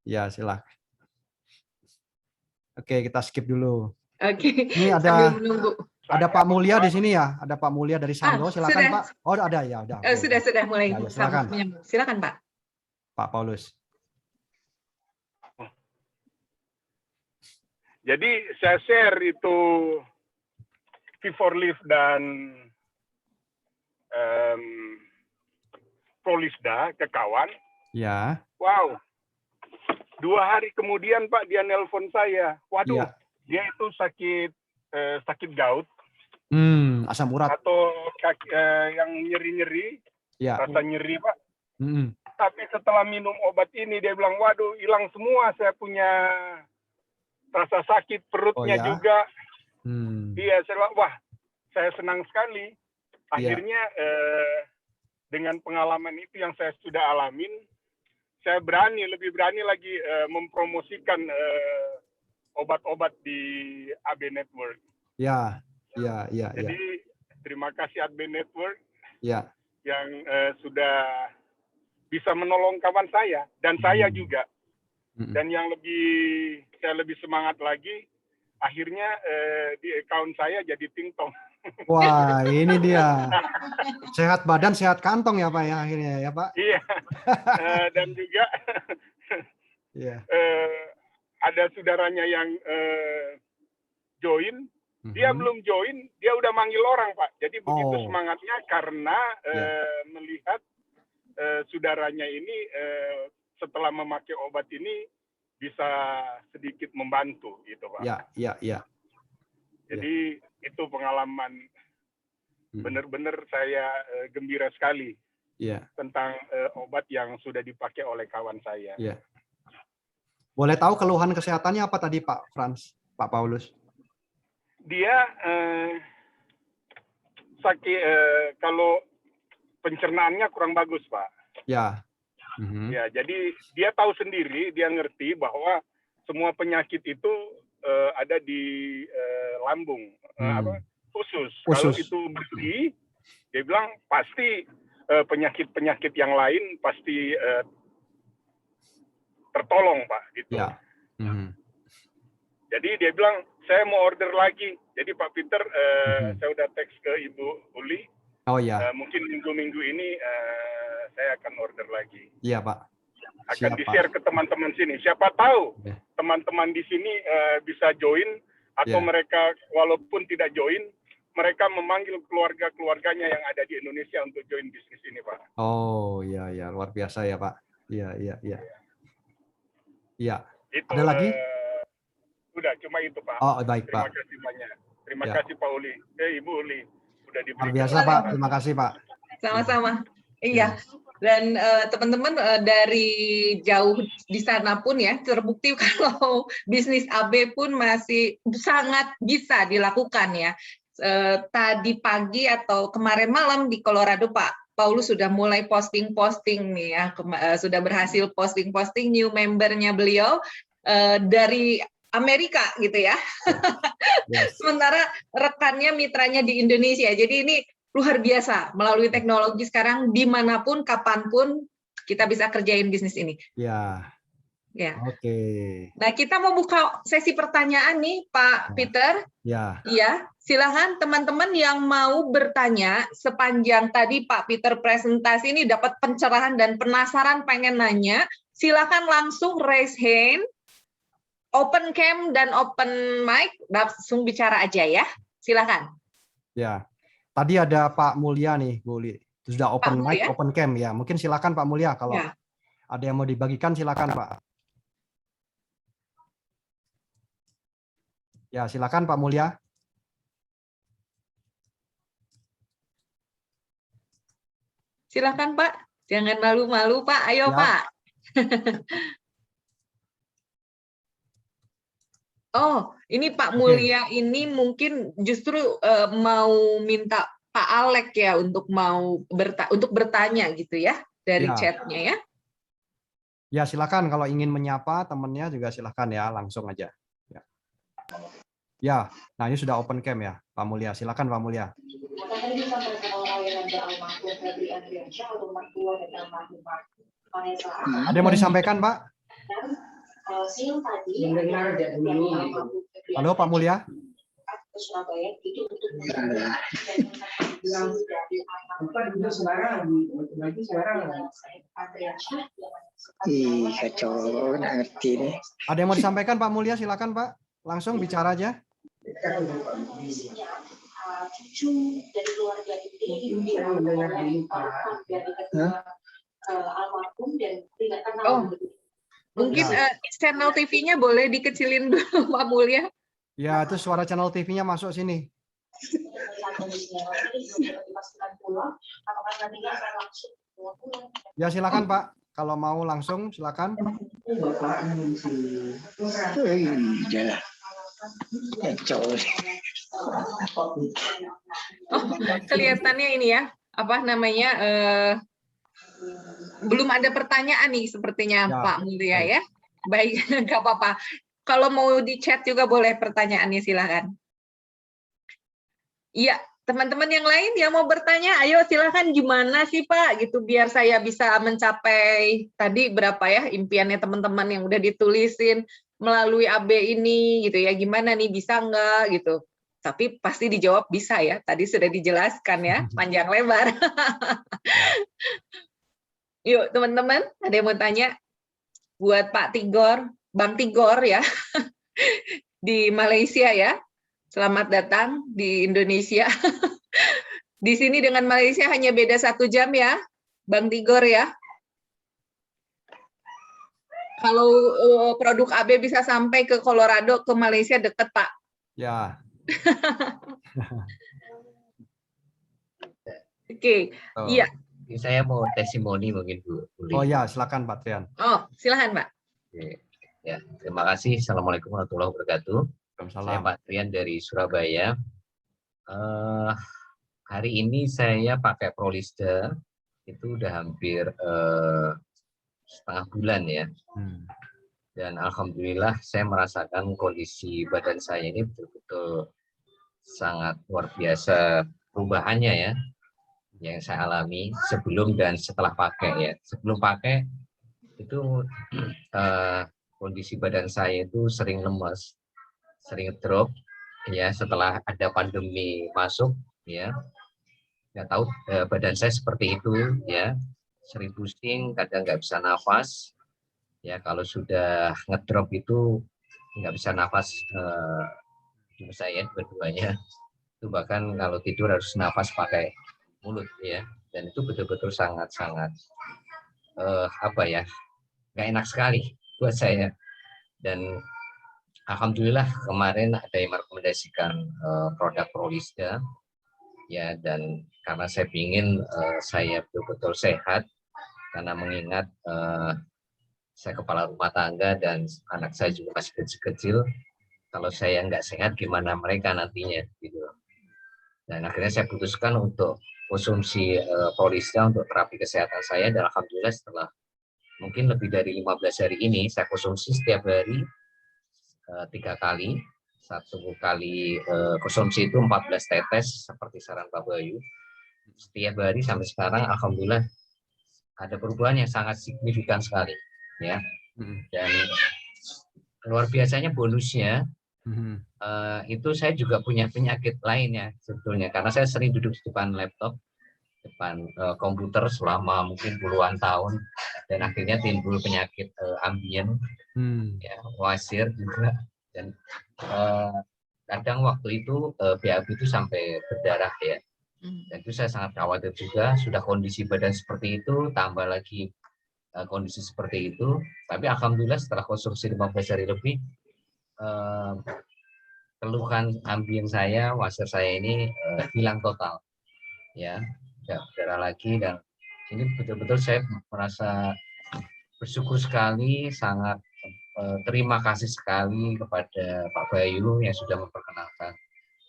Ya, silakan. Oke, kita skip dulu. Oke. Ini Sambil menunggu. ada Pak Mulya di sini ya. Ada Pak Mulya dari Sando. Silakan sudah. Pak. Oh, ada ya, udah. Oke. Sudah mulai. Ya, silakan. Silakan Pak. Pak Paulus. Jadi saya share itu V4Live dan Prolisda ke kawan. Ya. Wow. 2 hari kemudian Pak dia nelpon saya. Waduh, Iya. dia itu sakit gout Asam urat. atau yang nyeri-nyeri, Ya. rasa nyeri Pak. Mm-mm. Tapi setelah minum obat ini dia bilang, waduh hilang semua, saya punya rasa sakit perutnya ya? juga. Hmm. Iya, saya bilang, wah saya senang sekali. Iya. Akhirnya dengan pengalaman itu yang saya sudah alamin, saya lebih berani lagi mempromosikan obat-obat di AB Network. Ya. Jadi terima kasih AB Network Ya. yang sudah bisa menolong kawan saya dan saya juga. Dan yang saya lebih semangat lagi, akhirnya di account saya jadi tingtong. Wah, ini dia. Sehat badan, sehat kantong ya Pak ya akhirnya ya Pak. Iya. Dan juga Iya. ada saudaranya yang join, dia belum join, dia udah manggil orang Pak. Jadi begitu semangatnya karena melihat saudaranya ini setelah memakai obat ini bisa sedikit membantu gitu Pak. Ya. Jadi itu pengalaman benar-benar saya gembira sekali tentang obat yang sudah dipakai oleh kawan saya. Iya. Boleh tahu keluhan kesehatannya apa tadi Pak Paulus? Dia sakit kalau pencernaannya kurang bagus Pak. Ya. Ya, jadi dia tahu sendiri, dia ngerti bahwa semua penyakit itu ada di lambung, usus. Kalau itu bersih, dia bilang pasti penyakit-penyakit yang lain pasti tertolong Pak, gitu. Ya. Jadi dia bilang saya mau order lagi. Jadi Pak Peter, saya udah teks ke Ibu Uli. Oh ya. Mungkin minggu-minggu ini saya akan order lagi. Iya Pak. Akan di-share ke teman-teman sini. Siapa tahu teman-teman di sini bisa join atau mereka walaupun tidak join, mereka memanggil keluarga-keluarganya yang ada di Indonesia untuk join bisnis ini, Pak. Oh iya luar biasa ya Pak. Iya. Iya. Itu, Ada lagi? Udah cuma itu Pak. Oh baik Pak. Terima kasih banyak. Terima kasih Pak Uli. Ibu Uli udah diberi. Luar biasa Pak. Terima kasih Pak. Sama-sama. Iya. Dan teman-teman dari jauh di sana pun ya terbukti kalau bisnis AB pun masih sangat bisa dilakukan ya. Tadi pagi atau kemarin malam di Colorado Pak Paulus sudah mulai posting-posting nih ya, sudah berhasil posting-posting new membernya beliau dari Amerika gitu ya. Sementara rekannya mitranya di Indonesia. Jadi ini luar biasa, melalui teknologi sekarang dimanapun, kapanpun kita bisa kerjain bisnis ini. Ya. Oke. Nah kita mau buka sesi pertanyaan nih Pak Peter. Ya. Iya, silakan teman-teman yang mau bertanya sepanjang tadi Pak Peter presentasi ini dapat pencerahan dan penasaran pengen nanya, silakan langsung raise hand, open cam dan open mic, langsung bicara aja ya. Silakan. Ya. Tadi ada Pak Mulya nih, Bu Uli. Sudah open mic, open cam ya. Mungkin silakan Pak Mulya kalau ada yang mau dibagikan silakan Pak. Ya, silakan Pak Mulya. Silakan Pak, jangan malu-malu Pak, ayo Ya. Pak. Oh, ini Pak Mulya ini mungkin justru mau minta Pak Alek ya untuk untuk bertanya gitu ya dari Ya. chatnya ya. Ya, silakan kalau ingin menyapa temannya juga silakan ya, langsung aja. Ya. Ya, nah ini sudah open cam ya, Pak Mulya. Silakan Pak Mulya. Ada yang mau disampaikan, Pak? Halo, Pak Mulya. Kacau, ngerti nih. Ada yang mau disampaikan Pak Mulya? Silakan Pak, langsung bicara aja. Oh, mungkin channel TV-nya boleh dikecilin dulu Pak Mulya. Ya, itu suara channel TV-nya masuk sini. Ya, silakan Pak. Kalau mau langsung, silakan. Oh, kelihatannya ini ya, apa namanya? Belum ada pertanyaan nih sepertinya Ya, Pak Mulya ya. Baik, nggak apa-apa. Kalau mau di chat juga boleh pertanyaannya, silakan. Iya, teman-teman yang lain yang mau bertanya, ayo silakan gimana sih Pak, gitu biar saya bisa mencapai tadi berapa ya impiannya teman-teman yang udah ditulisin melalui AB ini, gitu ya. Gimana nih, bisa nggak gitu? Tapi pasti dijawab bisa ya. Tadi sudah dijelaskan ya, panjang lebar. Yuk teman-teman, ada yang mau tanya? Buat Pak Tigor, Bang Tigor ya, di Malaysia ya. Selamat datang di Indonesia. Di sini dengan Malaysia hanya beda 1 jam ya, Bang Tigor ya. Kalau produk AB bisa sampai ke Colorado, ke Malaysia dekat Pak. Ya. Oke, iya. Saya mau testimoni mungkin Bu. Oh ya, silakan Pak Trian. Oh, silakan Pak. Ya, terima kasih. Assalamualaikum warahmatullahi wabarakatuh. Saya Salam. Pak Trian dari Surabaya. Hari ini saya pakai Prolista itu udah hampir setengah bulan ya. Dan alhamdulillah saya merasakan kondisi badan saya ini betul-betul sangat luar biasa perubahannya ya, yang saya alami sebelum dan setelah pakai ya. Sebelum pakai itu kondisi badan saya itu sering lemas, sering drop ya. Setelah ada pandemi masuk ya, nggak tahu badan saya seperti itu ya, sering pusing, kadang nggak bisa nafas ya. Kalau sudah ngedrop itu nggak bisa nafas saya berduanya itu, bahkan kalau tidur harus nafas pakai mulut ya. Dan itu betul-betul sangat-sangat apa ya, nggak enak sekali buat saya. Dan alhamdulillah kemarin ada yang merekomendasikan produk Prolista ya, dan karena saya ingin saya betul-betul sehat, karena mengingat saya kepala rumah tangga dan anak saya juga masih kecil-kecil. Kalau saya nggak sehat, gimana mereka nantinya gitu. Dan akhirnya saya putuskan untuk konsumsi Prolista untuk terapi kesehatan saya. Dan alhamdulillah setelah mungkin lebih dari 15 hari ini, saya konsumsi setiap hari 3 kali. 1 kali konsumsi itu 14 tetes seperti saran Pak Bayu. Setiap hari sampai sekarang alhamdulillah ada perubahan yang sangat signifikan sekali ya. Dan luar biasanya bonusnya itu saya juga punya penyakit lainnya sebetulnya, karena saya sering duduk di depan laptop, depan komputer selama mungkin puluhan tahun, dan akhirnya timbul penyakit ambien ya, wasir juga. Dan kadang waktu itu BAB itu sampai berdarah ya. Dan itu saya sangat khawatir juga. Sudah kondisi badan seperti itu, tambah lagi kondisi seperti itu. Tapi alhamdulillah setelah konsumsi 15 hari lebih, keluhan ambien saya, wasir saya ini hilang total, ya, tidak berdarah lagi, dan ini betul-betul saya merasa bersyukur sekali, sangat terima kasih sekali kepada Pak Bayu yang sudah memperkenalkan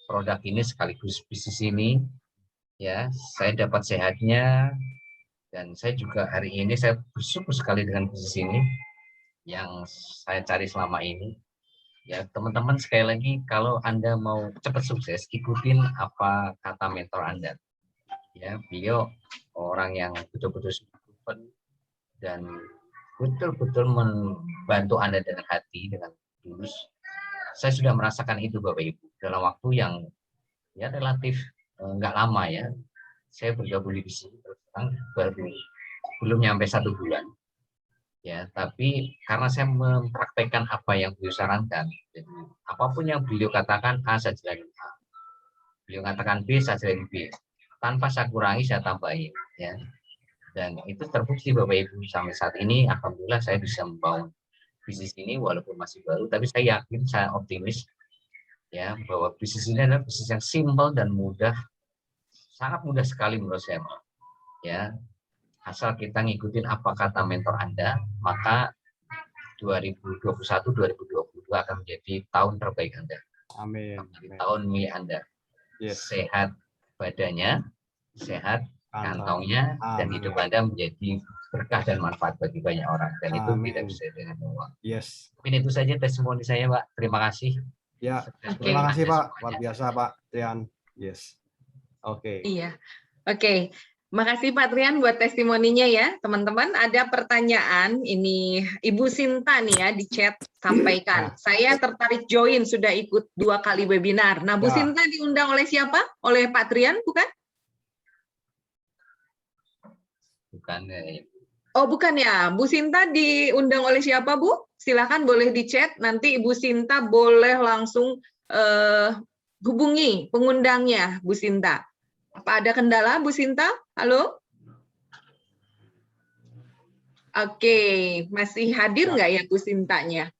produk ini sekaligus bisnis ini, ya. Saya dapat sehatnya, dan saya juga hari ini saya bersyukur sekali dengan bisnis ini yang saya cari selama ini. Ya, teman-teman, sekali lagi, kalau Anda mau cepat sukses, ikutin apa kata mentor Anda. Ya, beliau orang yang betul-betul proven dan betul-betul membantu Anda dengan hati, dengan tulus. Saya sudah merasakan itu, Bapak Ibu, dalam waktu yang ya relatif nggak lama ya. Saya bergabung di sini baru belum nyampe 1 bulan. Ya, tapi karena saya mempraktekkan apa yang beliau sarankan, jadi apapun yang beliau katakan A, saya jalani A. Beliau katakan B, saya jalani B. Tanpa saya kurangi, saya tambahin. Ya. Dan itu terbukti Bapak Ibu, sampai saat ini alhamdulillah saya bisa membangun bisnis ini walaupun masih baru, tapi saya yakin, saya optimis ya bahwa bisnis ini adalah bisnis yang simpel dan mudah, sangat mudah sekali menurut saya. Ya, asal kita ngikutin apa kata mentor Anda, maka 2021-2022 akan menjadi tahun terbaik Anda. Amin. Tahun milik Anda. Yes. Sehat badannya, sehat kantongnya, dan hidup Anda menjadi berkah dan manfaat bagi banyak orang. Dan itu tidak bisa dengan uang. Yes. Mungkin itu saja testimoni saya, Pak. Terima kasih. Ya, terima kasih Pak. Luar biasa Pak Trian. Yes. Oke. Iya. Oke. Makasih Pak Trian buat testimoninya ya, teman-teman. Ada pertanyaan, ini Ibu Sinta nih ya di chat sampaikan. Saya tertarik join, sudah ikut 2 kali webinar. Nah, Bu Sinta diundang oleh siapa? Oleh Pak Trian, bukan? Bukan. Oh, bukan ya. Bu Sinta diundang oleh siapa, Bu? Silakan boleh di chat. Nanti Ibu Sinta boleh langsung hubungi pengundangnya, Bu Sinta. Apa ada kendala, Bu Sinta? Halo? Oke, masih hadir nggak ya Bu Sintanya?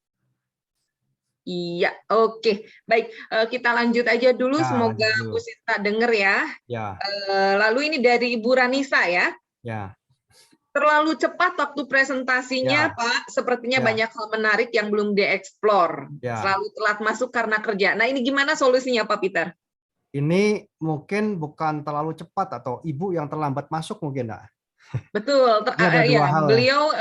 Iya, oke. Baik, kita lanjut aja dulu. Semoga Bu Sinta dengar ya. Lalu ini dari Ibu Ranisa ya. Ya. Terlalu cepat waktu presentasinya, Pak. Sepertinya banyak hal menarik yang belum dieksplor. Selalu telat masuk karena kerja. Nah, ini gimana solusinya, Pak Peter? Ini mungkin bukan terlalu cepat atau ibu yang terlambat masuk mungkin, enggak? Betul. Beliau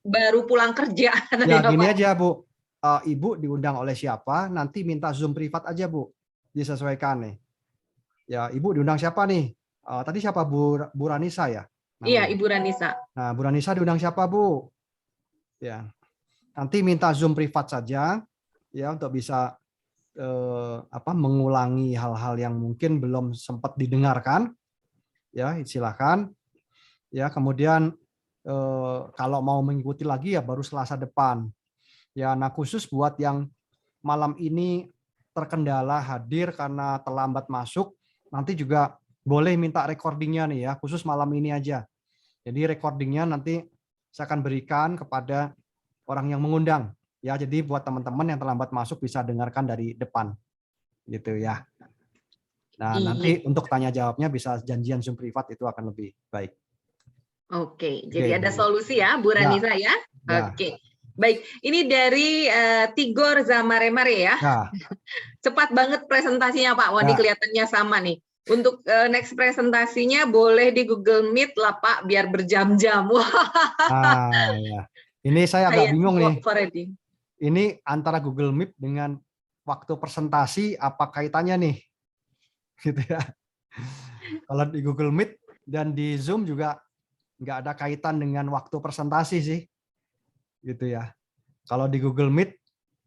baru pulang kerja. Ya, gini aja, Bu. Ibu diundang oleh siapa, nanti minta Zoom privat aja, Bu. Disesuaikan nih. Ya, Ibu diundang siapa nih? Tadi siapa, Bu Ranisa ya? Namanya. Iya, Ibu Ranisa. Nah, Bu Ranisa diundang siapa, Bu? Ya. Nanti minta Zoom privat saja ya untuk bisa mengulangi hal-hal yang mungkin belum sempat didengarkan. Ya, silakan. Ya, kemudian kalau mau mengikuti lagi ya baru Selasa depan. Ya, nah khusus buat yang malam ini terkendala hadir karena terlambat masuk, nanti juga boleh minta recordingnya nih ya, khusus malam ini aja. Jadi recordingnya nanti saya akan berikan kepada orang yang mengundang. Ya, jadi buat teman-teman yang terlambat masuk bisa dengarkan dari depan, gitu ya. Nah, nanti untuk tanya jawabnya bisa janjian Zoom privat, itu akan lebih baik. Oke, jadi ada solusi ya, Bu Ranisa ya. Oke, baik. Ini dari Tigor Zamaremare ya. Cepat banget presentasinya Pak. Wah, ini kelihatannya sama nih. Untuk next presentasinya boleh di Google Meet lah Pak, biar berjam-jam. Wah. Ya. Ini saya agak bingung nih. Ready. Ini antara Google Meet dengan waktu presentasi apa kaitannya nih? Gitu ya. Kalau di Google Meet dan di Zoom juga nggak ada kaitan dengan waktu presentasi sih. Gitu ya. Kalau di Google Meet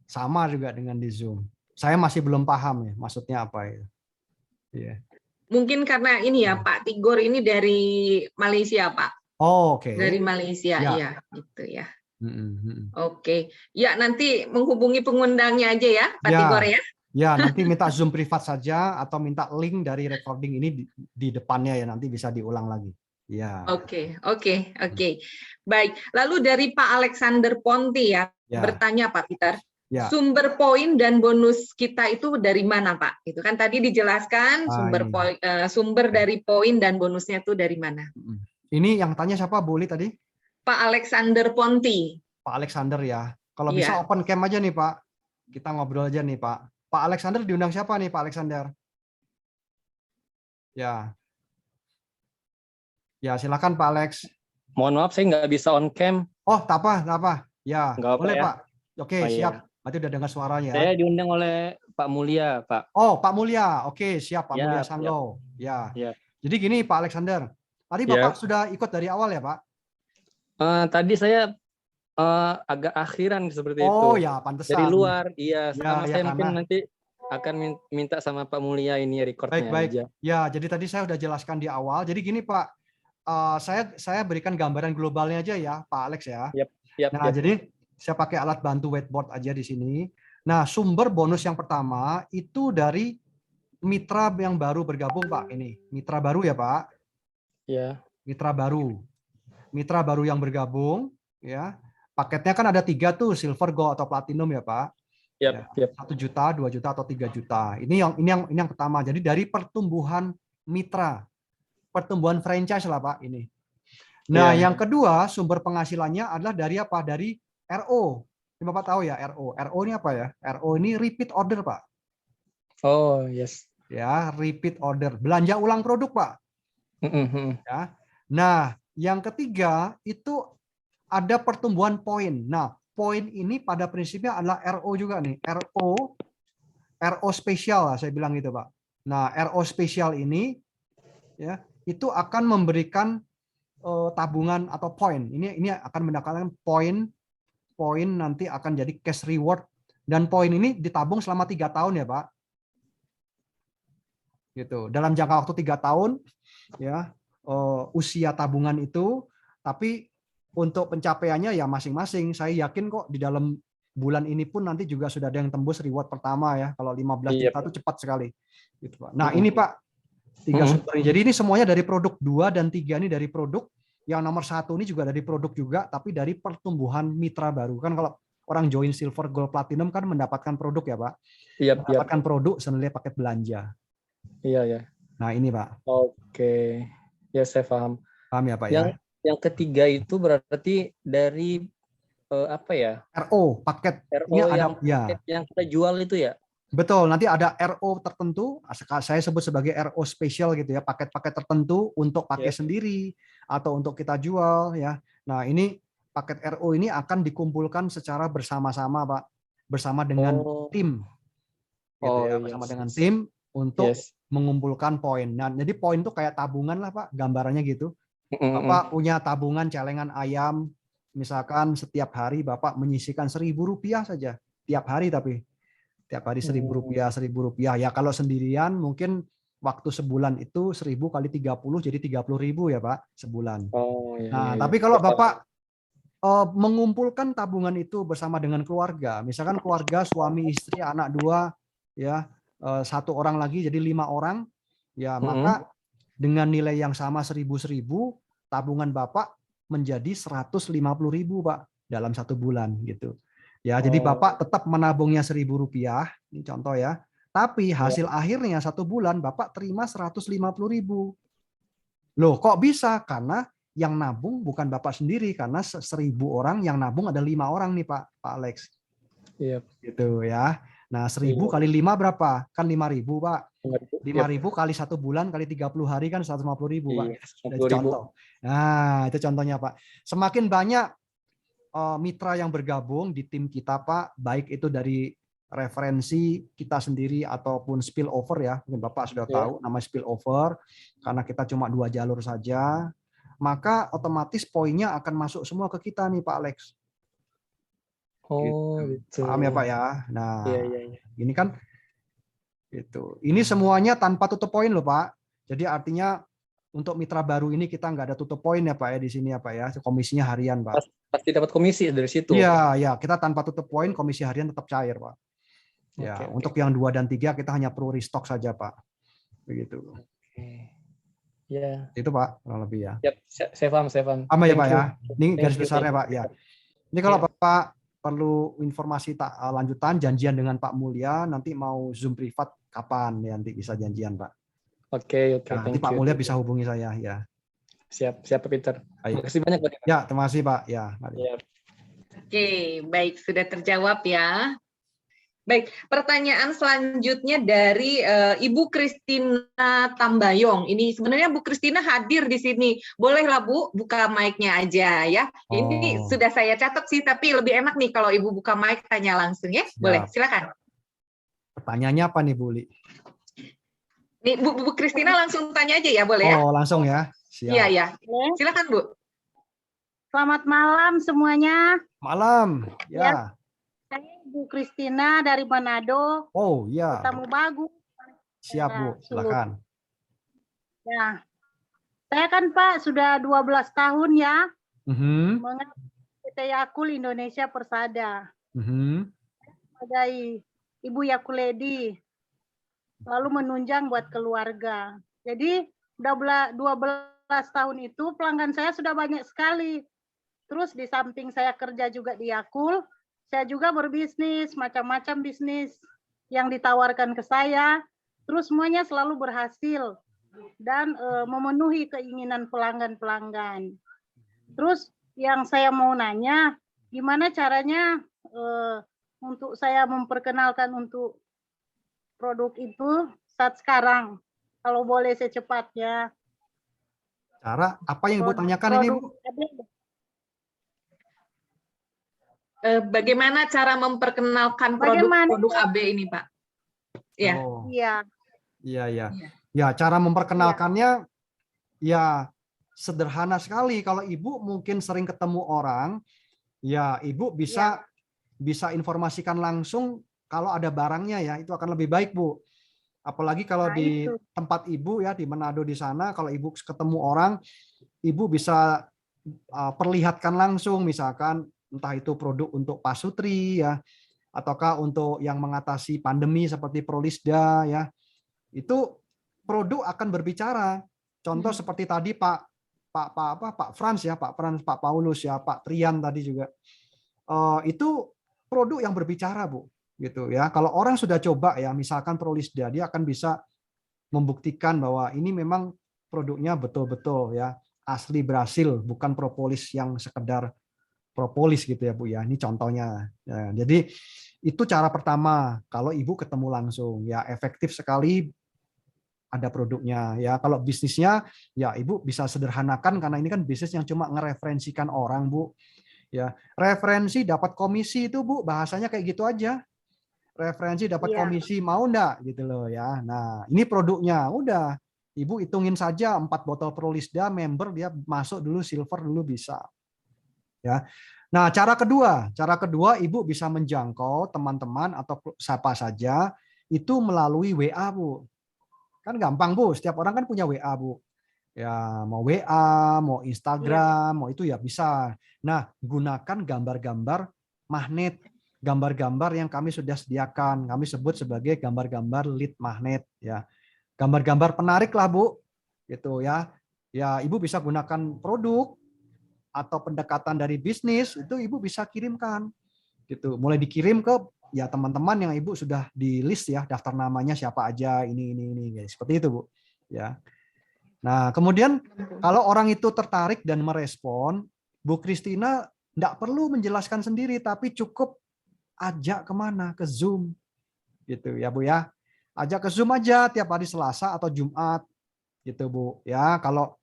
sama juga dengan di Zoom. Saya masih belum paham ya maksudnya apa itu. Yeah. Mungkin karena ini ya Pak Tigor ini dari Malaysia Pak. Oh, oke. Dari Malaysia ya, gitu ya. Oke, ya nanti menghubungi pengundangnya aja ya, Pak Tigor ya. Ya, nanti minta Zoom privat saja atau minta link dari recording ini di depannya ya, nanti bisa diulang lagi. Ya. Oke. Baik, lalu dari Pak Alexander Ponti ya, bertanya Pak Peter, Ya. Sumber poin dan bonus kita itu dari mana, Pak? Itu kan tadi dijelaskan sumber dari poin dan bonusnya itu dari mana? Ini yang tanya siapa, Bu Li tadi? Pak Alexander Ponti. Pak Alexander ya. Kalau bisa open cam aja nih, Pak. Kita ngobrol aja nih, Pak. Pak Alexander diundang siapa nih, Pak Alexander? Ya. Ya, silakan Pak Alex. Mohon maaf, saya nggak bisa on cam. Oh, tak apa. Ya, nggak apa, boleh ya? Pak. Oke, siap. Iya. Berarti udah dengar suaranya. Saya diundang oleh Pak Mulia, Pak. Oh, Pak Mulia. Oke, siap Pak Mulia Yap, Sanggo. Ya. Yap. Jadi gini Pak Alexander. Tadi Bapak sudah ikut dari awal ya, Pak? Tadi saya agak akhiran seperti itu. Oh ya, pantesan. Dari luar, iya. Sama Ya, saya karena... mungkin nanti akan minta sama Pak Mulia ini recordnya. Baik. Aja. Ya, jadi tadi saya sudah jelaskan di awal. Jadi gini Pak, saya berikan gambaran globalnya aja ya, Pak Alex ya. Jadi saya pakai alat bantu whiteboard aja di sini. Nah, sumber bonus yang pertama itu dari mitra yang baru bergabung, Pak. Ini mitra baru ya, Pak. Ya. Mitra baru yang bergabung, ya. Paketnya kan ada 3 tuh, silver, gold atau platinum ya, Pak. Ya. 1 juta, 2 juta atau 3 juta. Ini yang pertama. Jadi dari pertumbuhan mitra, pertumbuhan franchise lah, Pak, ini. Nah, yang kedua sumber penghasilannya adalah dari apa? Dari RO. Ini Bapak tahu ya RO. RO ini apa ya? RO ini repeat order, Pak. Oh, yes. Ya, repeat order. Belanja ulang produk, Pak. Ya. Nah, yang ketiga itu ada pertumbuhan poin. Nah, poin ini pada prinsipnya adalah RO juga nih. RO spesial lah saya bilang gitu, Pak. Nah, RO spesial ini ya, itu akan memberikan tabungan atau poin. Ini akan mendapatkan poin nanti akan jadi cash reward, dan poin ini ditabung selama 3 tahun ya, Pak. Gitu. Dalam jangka waktu 3 tahun ya, usia tabungan itu, tapi untuk pencapaiannya ya masing-masing. Saya yakin kok di dalam bulan ini pun nanti juga sudah ada yang tembus reward pertama ya. Kalau 15 juta itu cepat sekali. Gitu, Pak. Nah, ini Pak 3 sumber. Jadi ini semuanya dari produk, 2 dan 3 ini dari produk. Yang nomor 1 ini juga dari produk juga, tapi dari pertumbuhan mitra baru. Kan kalau orang join silver, gold, platinum kan mendapatkan produk ya, Pak. Mendapatkan produk senilai paket belanja. Iya. Nah, ini Pak. Oke. Ya, saya paham. Paham ya, Pak ya? Yang ketiga itu berarti dari apa ya? RO, paket. RO ini paket yang kita jual itu ya? Betul, nanti ada RO tertentu, saya sebut sebagai RO spesial gitu ya, paket-paket tertentu untuk pakai sendiri atau untuk kita jual ya. Nah, ini paket RO ini akan dikumpulkan secara bersama-sama, Pak, bersama dengan tim. Gitu ya, bersama dengan tim untuk mengumpulkan poin. Nah, jadi poin itu kayak tabungan lah, Pak, gambarannya gitu. Bapak punya tabungan celengan ayam, misalkan setiap hari Bapak menyisihkan Rp1.000 saja tiap hari, tapi tiap hari Rp1.000 ya. Kalau sendirian mungkin waktu sebulan itu 1.000 kali 30 jadi 30.000 ya, Pak, sebulan. Tapi kalau Bapak mengumpulkan tabungan itu bersama dengan keluarga, misalkan keluarga suami istri anak 2 ya, 1 orang lagi jadi 5 orang ya, maka dengan nilai yang sama 1.000 tabungan Bapak menjadi 150.000, Pak, dalam 1 bulan gitu. Ya, jadi Bapak tetap menabungnya Rp1.000, ini contoh ya. Tapi hasil akhirnya 1 bulan Bapak terima 150.000. Loh, kok bisa? Karena yang nabung bukan Bapak sendiri, karena 1.000 orang yang nabung ada 5 orang nih, Pak Alex. Iya. Gitu ya. Nah, 1.000 kali 5 berapa? Kan 5.000, Pak. 5.000 kali 1 bulan kali 30 hari kan 150.000, Pak. Itu contoh. Nah, itu contohnya, Pak. Semakin banyak mitra yang bergabung di tim kita, Pak, baik itu dari referensi kita sendiri ataupun spillover ya, mungkin Bapak sudah tahu nama spillover, karena kita cuma 2 jalur saja, maka otomatis poinnya akan masuk semua ke kita nih, Pak Alex. Gitu. Paham ya, Pak ya? Nah, iya. ini kan itu. Ini semuanya tanpa tutup poin loh, Pak. Jadi artinya untuk mitra baru ini kita nggak ada tutup poin ya, Pak ya, di sini ya, Pak ya. Komisinya harian, Pak. Pasti dapat komisi dari situ. Iya, kita tanpa tutup poin, komisi harian tetap cair, Pak. Ya, untuk yang 2 dan 3 kita hanya perlu restock saja, Pak. Begitu. Ya. Itu, Pak, kurang lebih ya. Saya paham. Sama ya, Pak ya. Ini garis besarnya, Pak ya. Ini kalau Bapak perlu informasi lanjutan, janjian dengan Pak Mulya, nanti mau Zoom privat kapan ya, nanti bisa janjian Pak. Oke, Nah, nanti Pak Mulya bisa hubungi saya ya. Siap, siap Peter. Baik. Terima kasih banyak Pak. Ya, terima kasih Pak. Ya, mari. Ya. Oke, baik, sudah terjawab ya. Baik, pertanyaan selanjutnya dari Ibu Kristina Tambayong. Ini sebenarnya Bu Kristina hadir di sini. Bolehlah Bu, buka mic-nya aja ya. Ini sudah saya catat sih, tapi lebih enak nih kalau Ibu buka mic tanya langsung ya. Boleh, silakan. Pertanyaannya apa nih Bu Li? Nih Bu Kristina langsung tanya aja ya, boleh ya? Oh, langsung ya. Siap. Iya, ya. Silakan Bu. Selamat malam semuanya. Malam. Ya. Saya Bu Kristina dari Manado. Oh, ya. Ketemu bagus. Siap, Bu. Silakan. Ya. Saya kan Pak sudah 12 tahun ya. Mengenai PT Yakul Indonesia Persada. Sebagai Ibu Yakuledi. Lalu menunjang buat keluarga. Jadi udah 12 tahun itu pelanggan saya sudah banyak sekali. Terus di samping saya kerja juga di Yakul, saya juga berbisnis, macam-macam bisnis yang ditawarkan ke saya, terus semuanya selalu berhasil dan memenuhi keinginan pelanggan-pelanggan. Terus yang saya mau nanya, gimana caranya untuk saya memperkenalkan untuk produk itu saat sekarang, kalau boleh secepatnya. Cara apa yang Ibu tanyakan ini, Bu? Bagaimana cara memperkenalkan produk AB ini, Pak? Iya. Iya. Iya. Ya, cara memperkenalkannya ya sederhana sekali. Kalau Ibu mungkin sering ketemu orang, ya Ibu bisa informasikan langsung kalau ada barangnya ya, itu akan lebih baik, Bu. Apalagi kalau di tempat Ibu ya, di Manado di sana, kalau Ibu ketemu orang, Ibu bisa perlihatkan langsung, misalkan entah itu produk untuk pasutri ya, ataukah untuk yang mengatasi pandemi seperti Prolisda ya. Itu produk akan berbicara. Contoh seperti tadi Pak Frans ya, Pak Paulus ya, Pak Trian tadi juga. Itu produk yang berbicara, Bu. Gitu ya. Kalau orang sudah coba ya, misalkan Prolisda, dia akan bisa membuktikan bahwa ini memang produknya betul-betul ya asli Brasil, bukan propolis yang sekedar propolis gitu ya Bu ya. Ini contohnya. Ya, jadi itu cara pertama kalau Ibu ketemu langsung ya, efektif sekali, ada produknya ya. Kalau bisnisnya ya Ibu bisa sederhanakan karena ini kan bisnis yang cuma ngereferensikan orang, Bu. Ya, referensi dapat komisi itu Bu, bahasanya kayak gitu aja. Referensi dapat komisi, mau enggak gitu loh ya. Nah, ini produknya udah Ibu hitungin saja 4 botol Prolisda member, dia masuk dulu silver dulu bisa. Ya. Nah, cara kedua Ibu bisa menjangkau teman-teman atau siapa saja itu melalui WA, Bu. Kan gampang, Bu. Setiap orang kan punya WA, Bu. Ya, mau WA, mau Instagram, mau itu ya bisa. Nah, gunakan gambar-gambar magnet, gambar-gambar yang kami sudah sediakan. Kami sebut sebagai gambar-gambar lead magnet ya. Gambar-gambar penarik lah, Bu. Gitu ya. Ya, Ibu bisa gunakan produk atau pendekatan dari bisnis, itu Ibu bisa kirimkan gitu, mulai dikirim ke ya teman-teman yang Ibu sudah di list ya, daftar namanya siapa aja, ini seperti itu, Bu ya. Nah, kemudian kalau orang itu tertarik dan merespon, Bu Kristina enggak perlu menjelaskan sendiri, tapi cukup ajak kemana, ke Zoom gitu ya, Bu ya. Ajak ke Zoom aja tiap hari Selasa atau Jumat gitu, Bu ya. Kalau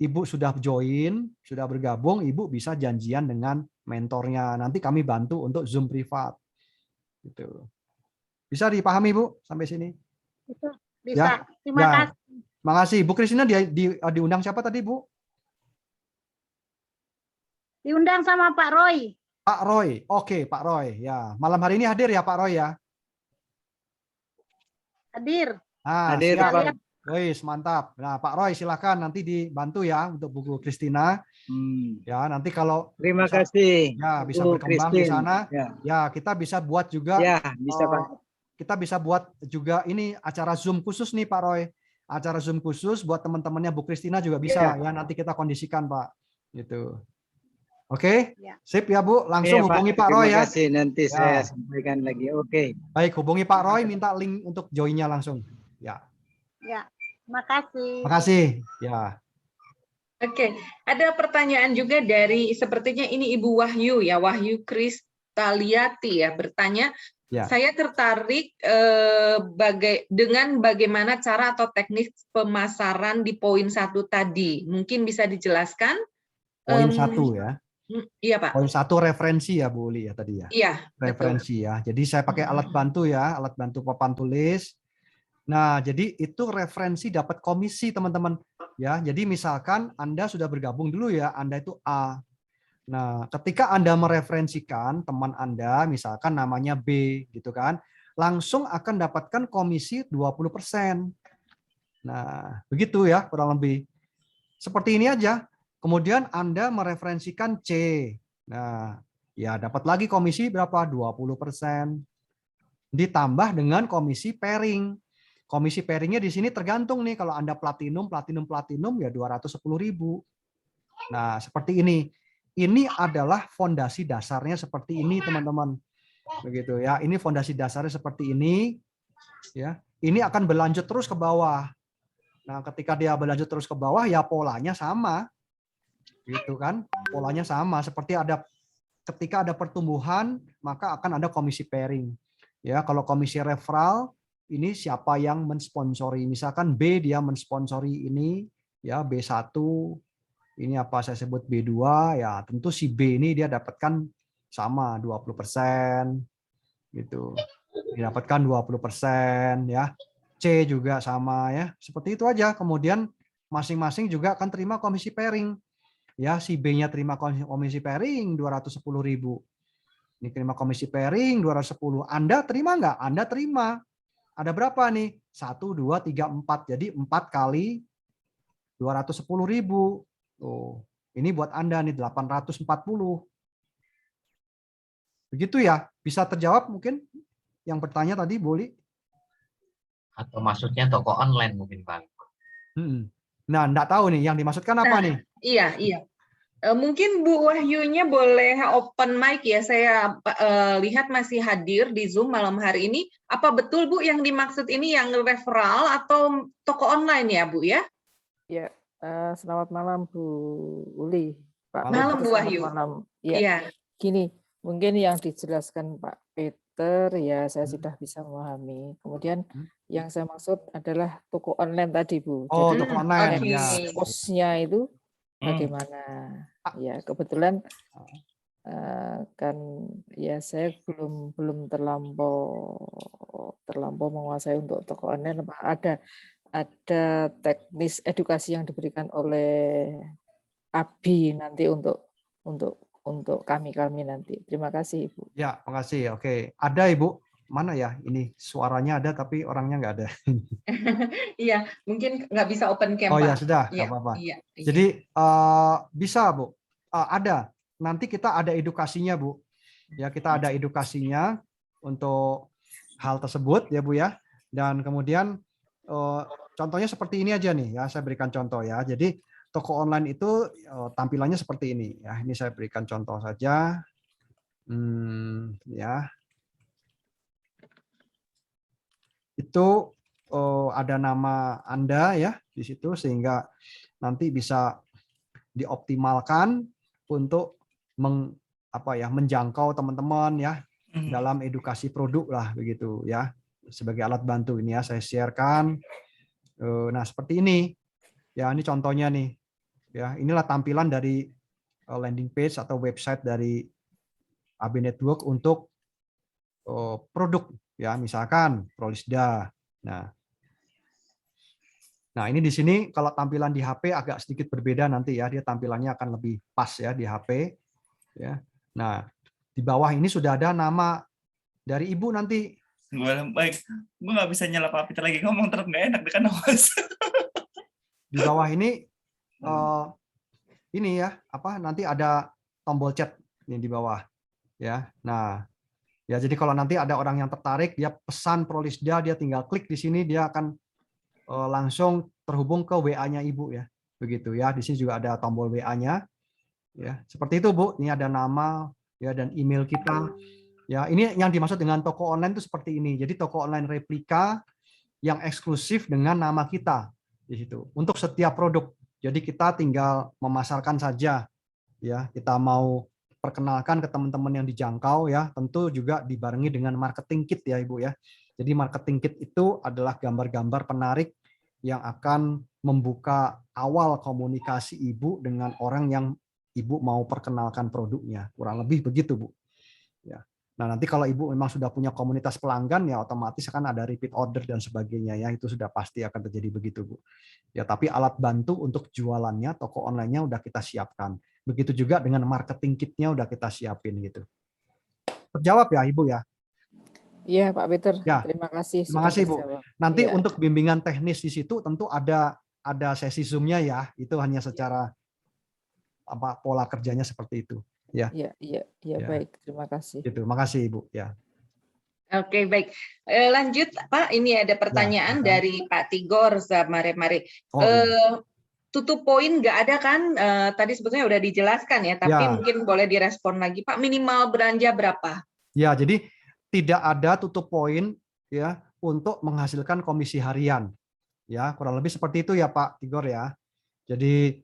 Ibu sudah join, sudah bergabung, Ibu bisa janjian dengan mentornya. Nanti kami bantu untuk Zoom privat. Gitu. Bisa dipahami, Bu, sampai sini? Bisa. Ya? Terima kasih. Terima kasih. Bu Kristina diundang siapa tadi, Bu? Diundang sama Pak Roy. Pak Roy. Oke, Pak Roy. Ya, malam hari ini hadir ya, Pak Roy ya? Hadir. Hadir, Pak. Wis, mantap. Nah, Pak Roy silakan nanti dibantu ya untuk Bu Kristina. Ya, nanti kalau terima kasih. Ya, bisa berkembang di sana. Ya, kita bisa buat juga. Ya, bisa kita bisa buat juga ini acara Zoom khusus nih, Pak Roy. Acara Zoom khusus buat teman-temannya Bu Kristina juga bisa ya. Nanti kita kondisikan, Pak. Gitu. Oke, Ya. sip ya Bu. Langsung hubungi Pak Roy ya. Terima kasih, nanti Ya. saya sampaikan lagi. Oke. Baik, hubungi Pak Roy, minta link untuk join-nya langsung. Ya. Ya, terima kasih. Makasih. Ya. Oke, ada pertanyaan juga dari sepertinya ini Ibu Wahyu ya, Wahyu Kristaliati ya, bertanya, Ya. saya tertarik dengan bagaimana cara atau teknik pemasaran di poin 1 tadi. Mungkin bisa dijelaskan? Poin 1 ya. Iya Pak. Poin 1 referensi ya Bu Uli ya tadi ya. Iya, Referensi ya. Jadi saya pakai alat bantu ya, alat bantu papan tulis. Nah, jadi itu referensi dapat komisi teman-teman ya. Jadi misalkan Anda sudah bergabung dulu ya, Anda itu A. Nah, ketika Anda mereferensikan teman Anda, misalkan namanya B gitu kan, langsung akan dapatkan komisi 20%. Nah, begitu ya kurang lebih. Seperti ini aja. Kemudian Anda mereferensikan C. Nah, ya dapat lagi komisi berapa? 20%. Ditambah dengan komisi pairing. Komisi pairingnya di sini tergantung nih, kalau Anda platinum ya 210.000. Nah, seperti ini. Ini adalah fondasi dasarnya seperti ini, teman-teman. Begitu ya. Ini fondasi dasarnya seperti ini. Ya. Ini akan berlanjut terus ke bawah. Nah, ketika dia berlanjut terus ke bawah ya polanya sama. Gitu kan? Polanya sama, seperti ketika ada pertumbuhan, maka akan ada komisi pairing. Ya, kalau komisi referral ini siapa yang mensponsori, misalkan B dia mensponsori ini ya, B1 ini apa saya sebut B2 ya, tentu si B ini dia dapatkan sama 20% gitu. Didapatkan 20% ya. C juga sama ya. Seperti itu aja. Kemudian masing-masing juga akan terima komisi pairing. Ya, si B-nya terima komisi pairing 210.000. Ini terima komisi pairing 210. Anda terima nggak? Anda terima. Ada berapa nih? 1, 2, 3, 4. Jadi 4 kali 210.000. Tuh. Ini buat Anda nih 840. Begitu ya? Bisa terjawab mungkin yang bertanya tadi, Boli? Atau maksudnya toko online mungkin, Bang. Nah, enggak tahu nih yang dimaksudkan apa nih? Iya. Mungkin Bu Wahyunya boleh open mic ya, saya lihat masih hadir di Zoom malam hari ini. Apa betul Bu yang dimaksud ini yang referral atau toko online ya Bu ya? Ya, selamat malam Bu Uli. Pak Malam Peter, Bu Wahyu. Malam. Ya, Iya. Gini, mungkin yang dijelaskan Pak Peter ya saya sudah bisa memahami. Kemudian yang saya maksud adalah toko online tadi Bu. Oh, Jadi toko online ya. Posnya itu bagaimana? Ya, kebetulan kan ya saya belum terlampau menguasai untuk toko online. Ada teknis edukasi yang diberikan oleh Abi nanti untuk kami nanti. Terima kasih Ibu. Ya, makasih. Oke, ada Ibu. Mana ya? Ini suaranya ada tapi orangnya nggak ada. Iya, mungkin nggak bisa open cam. Oh Pak. ya sudah, nggak Iya, apa-apa. iya. Jadi bisa Bu. Ada. Nanti kita ada edukasinya Bu. Ya, kita ada edukasinya untuk hal tersebut ya Bu ya. Dan kemudian contohnya seperti ini aja nih ya. Saya berikan contoh ya. Jadi toko online itu tampilannya seperti ini ya. Ini saya berikan contoh saja. Ya. Itu ada nama Anda ya di situ sehingga nanti bisa dioptimalkan untuk menjangkau teman-teman ya dalam edukasi produk lah begitu ya. Sebagai alat bantu ini ya saya sharekan. Nah, seperti ini. Ya, ini contohnya nih. Ya, inilah tampilan dari landing page atau website dari AB Network untuk produk ya, misalkan Prolisda. Nah, ini di sini kalau tampilan di HP agak sedikit berbeda nanti ya, dia tampilannya akan lebih pas ya di HP ya. Nah, di bawah ini sudah ada nama dari Ibu nanti. Baik, gue nggak bisa nyala Pak Peter lagi ngomong terus nggak enak dekan awas. Di bawah ini ya, nanti ada tombol chat ini di bawah ya. Nah, ya, jadi kalau nanti ada orang yang tertarik, dia pesan Prolisda, dia tinggal klik di sini, dia akan langsung terhubung ke WA-nya Ibu ya. Begitu ya. Di sini juga ada tombol WA-nya. Ya, seperti itu Bu. Ini ada nama ya dan email kita. Ya, ini yang dimaksud dengan toko online itu seperti ini. Jadi toko online replika yang eksklusif dengan nama kita di situ untuk setiap produk. Jadi kita tinggal memasarkan saja. Ya, kita mau perkenalkan ke teman-teman yang dijangkau ya, tentu juga dibarengi dengan marketing kit ya Ibu ya. Jadi marketing kit itu adalah gambar-gambar penarik yang akan membuka awal komunikasi Ibu dengan orang yang Ibu mau perkenalkan produknya. Kurang lebih begitu, Bu. Ya. Nah, nanti kalau Ibu memang sudah punya komunitas pelanggan, ya otomatis akan ada repeat order dan sebagainya. Ya, itu sudah pasti akan terjadi begitu, Bu. Ya, tapi alat bantu untuk jualannya, toko online-nya udah kita siapkan. Begitu juga dengan marketing kit-nya udah kita siapin gitu. Terjawab ya, Ibu ya? Iya, Pak Peter. Ya. Terima kasih. Terima kasih, Bu. Nanti ya. untuk bimbingan teknis di situ tentu ada sesi Zoom-nya ya. Itu hanya secara pola kerjanya seperti itu. Ya. Iya, baik. Terima kasih. Gitu. Makasih, Ibu. Ya. Oke, baik. Lanjut, Pak. Ini ada pertanyaan dari Pak Tigor Mare-Mare. Tutup poin nggak ada kan? Tadi sebetulnya udah dijelaskan ya, tapi mungkin boleh direspon lagi, Pak. Minimal belanja berapa? Ya, jadi tidak ada tutup poin ya untuk menghasilkan komisi harian. Ya, kurang lebih seperti itu ya, Pak Tigor ya. Jadi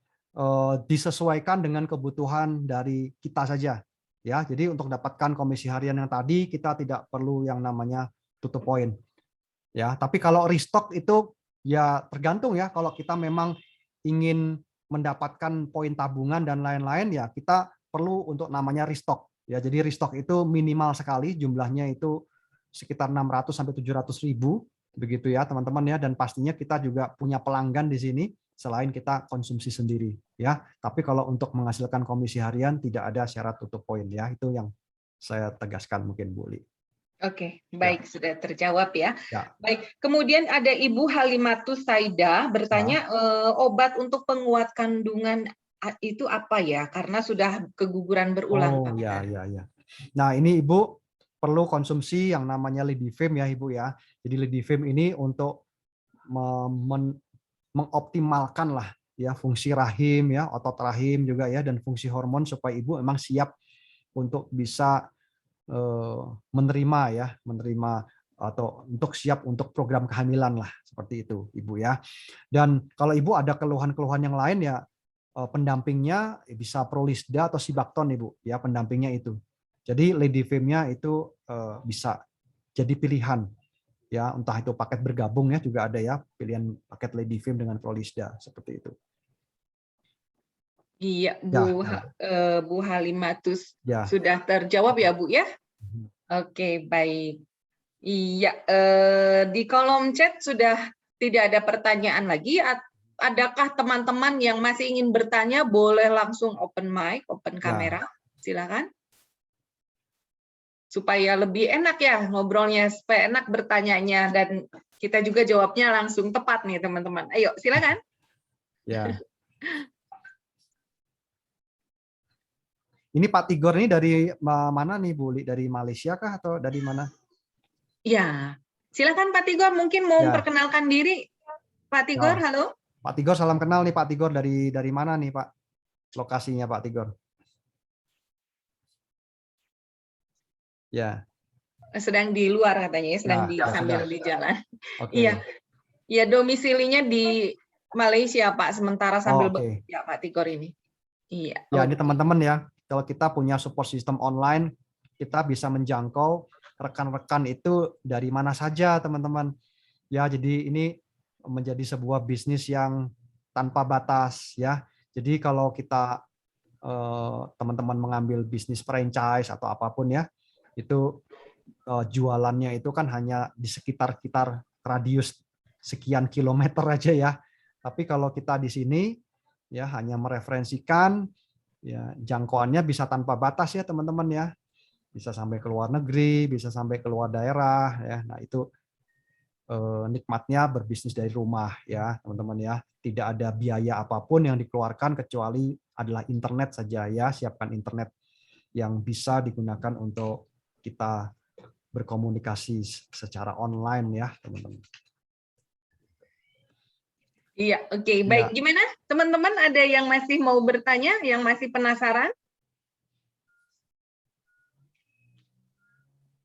disesuaikan dengan kebutuhan dari kita saja. Ya, jadi untuk dapatkan komisi harian yang tadi kita tidak perlu yang namanya tutup poin. Ya, tapi kalau restock itu ya tergantung ya. Kalau kita memang ingin mendapatkan poin tabungan dan lain-lain ya kita perlu untuk namanya restock. Ya, jadi restock itu minimal sekali, jumlahnya itu sekitar 600 sampai 700 ribu begitu ya, teman-teman ya. Dan pastinya kita juga punya pelanggan di sini selain kita konsumsi sendiri ya. Tapi kalau untuk menghasilkan komisi harian tidak ada syarat tutup poin ya. Itu yang saya tegaskan mungkin Bu Li. Oke, baik, sudah terjawab ya. Baik, kemudian ada Ibu Halimatus Saida bertanya obat untuk penguat kandungan itu apa ya? Karena sudah keguguran berulang. Oh ya. Nah ini Ibu perlu konsumsi yang namanya Lidifem ya Ibu ya. Jadi Lidifem ini untuk mengoptimalkan lah ya fungsi rahim ya, otot rahim juga ya, dan fungsi hormon supaya Ibu memang siap untuk bisa menerima atau untuk siap untuk program kehamilan lah seperti itu Ibu ya. Dan kalau Ibu ada keluhan-keluhan yang lain ya pendampingnya bisa Prolisda atau Sibakton Ibu ya, pendampingnya itu. Jadi Lidifem-nya itu bisa jadi pilihan ya, entah itu paket bergabung ya juga ada ya, pilihan paket Lidifem dengan Prolisda seperti itu. Iya, Bu Halimatus sudah terjawab ya, Bu ya? Oke, baik. Iya, di kolom chat sudah tidak ada pertanyaan lagi. Adakah teman-teman yang masih ingin bertanya boleh langsung open mic, open kamera? Silakan. Supaya lebih enak ya ngobrolnya, supaya enak bertanyanya dan kita juga jawabnya langsung tepat nih teman-teman. Ayo, silakan. Ya. Ini Pak Tigor ini dari mana nih Bu? Dari Malaysia kah atau dari mana? Ya, silakan Pak Tigor, mungkin mau memperkenalkan diri. Pak Tigor, halo. Pak Tigor, salam kenal nih Pak Tigor, dari mana nih Pak? Lokasinya Pak Tigor. Ya. Sedang di luar katanya ya, sedang sambil di jalan. Iya. Ya, domisilinya di Malaysia Pak, sementara sambil bekerja Pak Tigor ini. Iya. Ya, ini teman-teman ya. Kalau kita punya support system online, kita bisa menjangkau rekan-rekan itu dari mana saja, teman-teman. Ya, jadi ini menjadi sebuah bisnis yang tanpa batas, ya. Jadi kalau kita teman-teman mengambil bisnis franchise atau apapun ya, itu jualannya itu kan hanya di sekitar radius sekian kilometer aja ya. Tapi kalau kita di sini ya hanya mereferensikan, ya jangkauannya bisa tanpa batas ya teman-teman ya, bisa sampai ke luar negeri, bisa sampai ke luar daerah ya. Nah itu nikmatnya berbisnis dari rumah ya teman-teman ya, tidak ada biaya apapun yang dikeluarkan kecuali adalah internet saja ya. Siapkan internet yang bisa digunakan untuk kita berkomunikasi secara online ya teman-teman. Iya, oke. Baik, gimana teman-teman, ada yang masih mau bertanya, yang masih penasaran?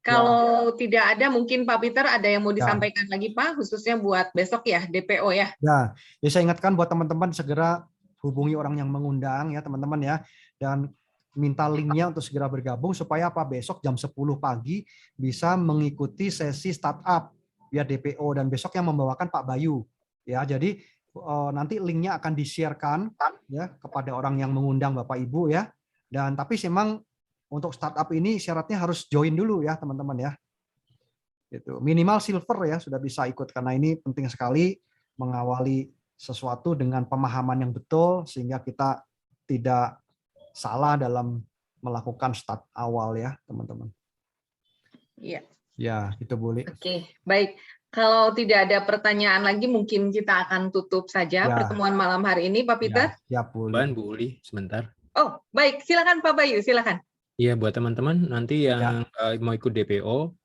Kalau tidak ada, mungkin Pak Peter ada yang mau disampaikan lagi Pak, khususnya buat besok ya, DPO ya. Ya, saya ingatkan buat teman-teman segera hubungi orang yang mengundang ya teman-teman ya, dan minta linknya untuk segera bergabung supaya apa, besok jam 10 pagi bisa mengikuti sesi startup ya DPO, dan besok yang membawakan Pak Bayu ya. Jadi nanti linknya akan di-sharekan ya kepada orang yang mengundang Bapak Ibu ya. Dan tapi memang untuk startup ini syaratnya harus join dulu ya teman-teman ya. Gitu. Minimal silver ya sudah bisa ikut, karena ini penting sekali mengawali sesuatu dengan pemahaman yang betul sehingga kita tidak salah dalam melakukan start awal ya teman-teman. Iya. Ya, itu boleh. Oke, baik. Kalau tidak ada pertanyaan lagi, mungkin kita akan tutup saja pertemuan malam hari ini, Pak Peter. Ya, boleh. Bu Uli, sebentar. Oh, baik. Silakan Pak Bayu, silakan. Iya, buat teman-teman nanti yang mau ikut DPO,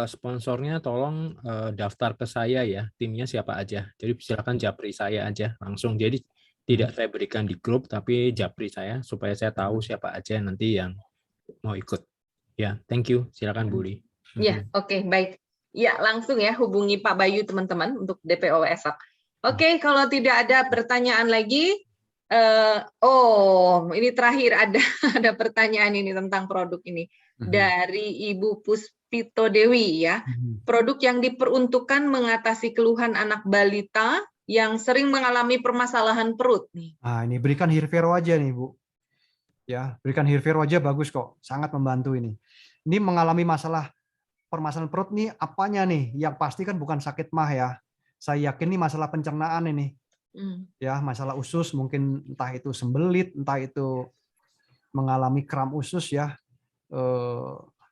sponsornya tolong daftar ke saya ya, timnya siapa aja. Jadi silakan japri saya aja langsung. Jadi tidak saya berikan di grup, tapi japri saya supaya saya tahu siapa aja nanti yang mau ikut. Ya, thank you. Silakan Bu Uli. Ya, oke, baik. Ya, langsung ya hubungi Pak Bayu teman-teman untuk DPO esok. Oke, kalau tidak ada pertanyaan lagi, ini terakhir ada pertanyaan ini tentang produk ini dari Ibu Puspito Dewi ya. Produk yang diperuntukkan mengatasi keluhan anak balita yang sering mengalami permasalahan perut nih. Nah, ini berikan Hirvero aja nih, Bu. Ya, berikan Hirvero aja bagus kok, sangat membantu ini. Ini mengalami permasalahan perut nih, apanya nih? Yang pasti kan bukan sakit mah ya. Saya yakin ini masalah pencernaan ini. Ya, masalah usus, mungkin entah itu sembelit, entah itu mengalami kram usus ya,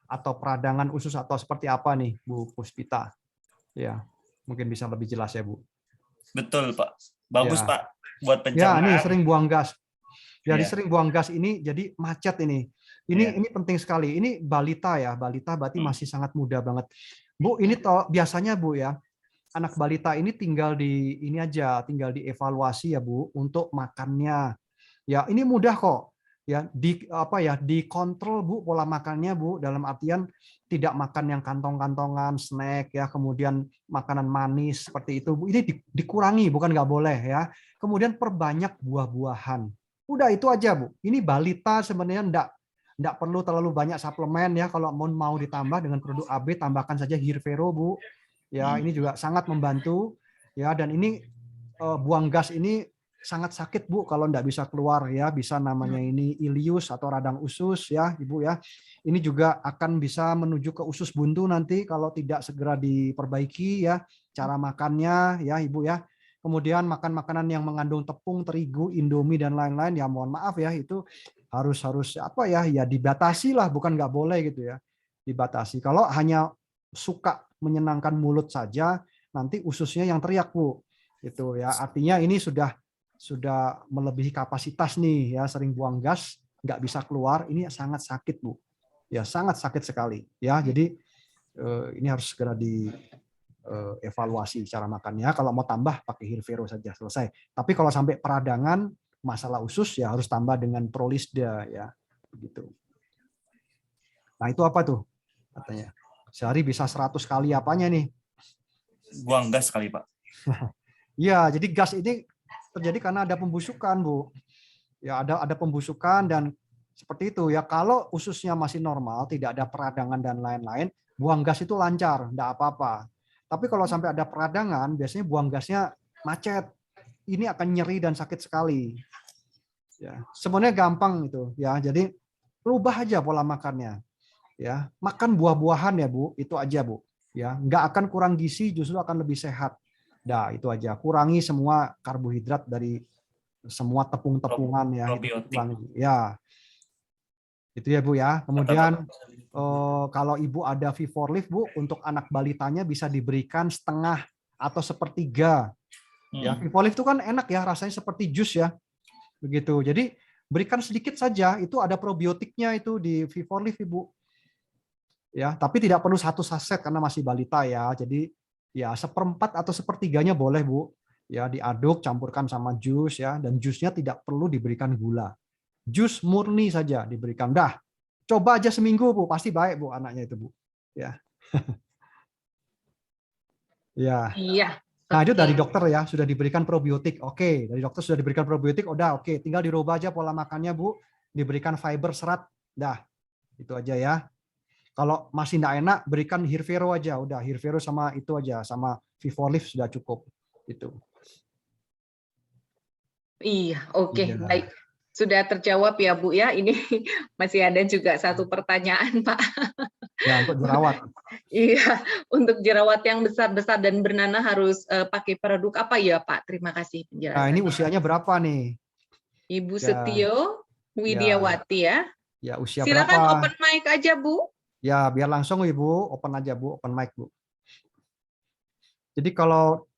atau peradangan usus atau seperti apa nih, Bu Puspita. Ya, mungkin bisa lebih jelas ya, Bu. Betul, Pak. Bagus, Ya. Pak, buat pencernaan. Ya, ini sering buang gas. Jadi sering buang gas ini jadi macet ini. Ini penting sekali. Ini balita ya, balita berarti masih sangat muda banget. Bu, ini biasanya Bu ya, anak balita ini tinggal dievaluasi ya Bu untuk makannya. Ya, ini mudah kok. Ya, dikontrol Bu pola makannya Bu, dalam artian tidak makan yang kantong-kantongan, snack ya, kemudian makanan manis seperti itu Bu. Ini dikurangi, bukan nggak boleh ya. Kemudian perbanyak buah-buahan. Udah itu aja Bu. Ini balita sebenarnya enggak perlu terlalu banyak suplemen ya. Kalau mau ditambah dengan produk AB, tambahkan saja Hirvero Bu. Ya, ini juga sangat membantu ya, dan ini buang gas ini sangat sakit Bu kalau enggak bisa keluar ya, bisa namanya ini ileus atau radang usus ya Ibu ya. Ini juga akan bisa menuju ke usus buntu nanti kalau tidak segera diperbaiki ya cara makannya ya Ibu ya. Kemudian makan makanan yang mengandung tepung, terigu, indomie dan lain-lain ya, mohon maaf ya, itu harus apa ya dibatasi lah, bukan nggak boleh gitu ya, dibatasi. Kalau hanya suka menyenangkan mulut saja, nanti ususnya yang teriak Bu. Itu ya, artinya ini sudah melebihi kapasitas nih ya, sering buang gas, nggak bisa keluar, ini sangat sakit Bu. Ya, sangat sakit sekali ya. Jadi ini harus segera evaluasi cara makannya. Kalau mau tambah pakai Hirvero saja, selesai. Tapi kalau sampai peradangan, masalah usus ya harus tambah dengan Prolisda ya, begitu. Nah, itu apa tuh katanya? Sehari bisa 100 kali apanya nih? Buang gas kali, Pak. Iya, jadi gas ini terjadi karena ada pembusukan, Bu. Ya, ada pembusukan dan seperti itu ya. Kalau ususnya masih normal, tidak ada peradangan dan lain-lain, buang gas itu lancar, enggak apa-apa. Tapi kalau sampai ada peradangan, biasanya buang gasnya macet. Ini akan nyeri dan sakit sekali. Ya, sebenarnya gampang itu ya. Jadi rubah aja pola makannya. Ya, makan buah-buahan ya Bu, itu aja Bu. Ya, nggak akan kurang gizi, justru akan lebih sehat. Nah, itu aja. Kurangi semua karbohidrat dari semua tepung-tepungan ya. Ya. Itu ya Bu ya. Kemudian kalau Ibu ada V4 Lift Bu, untuk anak balitanya bisa diberikan setengah atau sepertiga. Ya, V4 Lift itu kan enak ya, rasanya seperti jus ya. Begitu. Jadi berikan sedikit saja, itu ada probiotiknya itu di V4 Lift Ibu. Ya, tapi tidak perlu 1 saset karena masih balita ya. Jadi ya 1/4 atau 1/3-nya boleh Bu. ya diaduk, campurkan sama jus ya, dan jusnya tidak perlu diberikan gula. Jus murni saja diberikan. Dah, coba aja seminggu Bu, pasti baik Bu anaknya itu Bu. Ya. Ya. Iya. Nah, itu dari dokter ya, sudah diberikan probiotik. Oke, dari dokter sudah diberikan probiotik, udah oke, tinggal dirubah aja pola makannya Bu, diberikan fiber, serat, dah. Itu aja ya. Kalau masih enggak enak, berikan Hirvero aja, udah Hirvero sama itu aja, sama Vivolif sudah cukup. Itu. Iya, oke, Iya. baik. Sudah terjawab ya Bu ya. Ini masih ada juga satu pertanyaan Pak. Ya, untuk jerawat. Iya, untuk jerawat yang besar-besar dan bernanah harus pakai produk apa ya Pak? Terima kasih penjelasannya. Nah, ini usianya berapa nih? Ibu Ya. Setio Widiawati ya. Ya, usia Silakan berapa? open mic aja Bu. Ya, biar langsung Ibu, open aja Bu, open mic Bu. Jadi kalau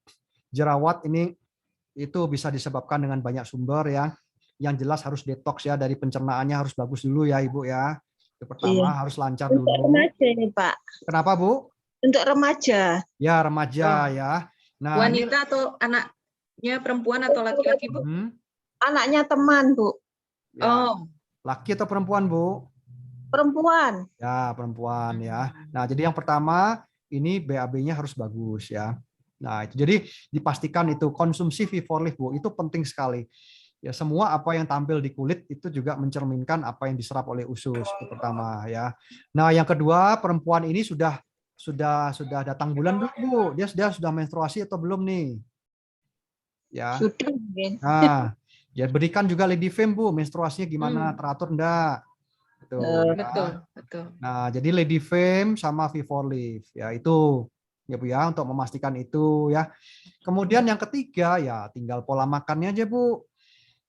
jerawat ini itu bisa disebabkan dengan banyak sumber ya. Yang jelas harus detox ya, dari pencernaannya harus bagus dulu ya Ibu ya. Yang pertama harus lancar Untuk dulu. remaja ini Pak. Kenapa Bu? Untuk remaja. Ya, remaja ya. Nah, Wanita atau anaknya perempuan atau laki-laki Bu? Anaknya teman Bu. Ya. Oh, Laki atau perempuan Bu? Perempuan. Ya, perempuan ya. Nah, jadi yang pertama ini BAB-nya harus bagus ya. Nah, itu jadi dipastikan itu konsumsi Vivolif Bu, itu penting sekali. Ya, semua apa yang tampil di kulit itu juga mencerminkan apa yang diserap oleh usus, itu pertama ya. Nah, yang kedua, perempuan ini sudah datang bulan belum Bu? Dia sudah menstruasi atau belum nih? Ya. Sudah mungkin. Nah, ya berikan juga Ledifem Bu, menstruasinya gimana? Teratur enggak? Gitu, ya. Betul. Nah, jadi Ledifem sama Vivolif ya itu ya Bu ya, untuk memastikan itu ya. Kemudian yang ketiga ya tinggal pola makannya aja Bu.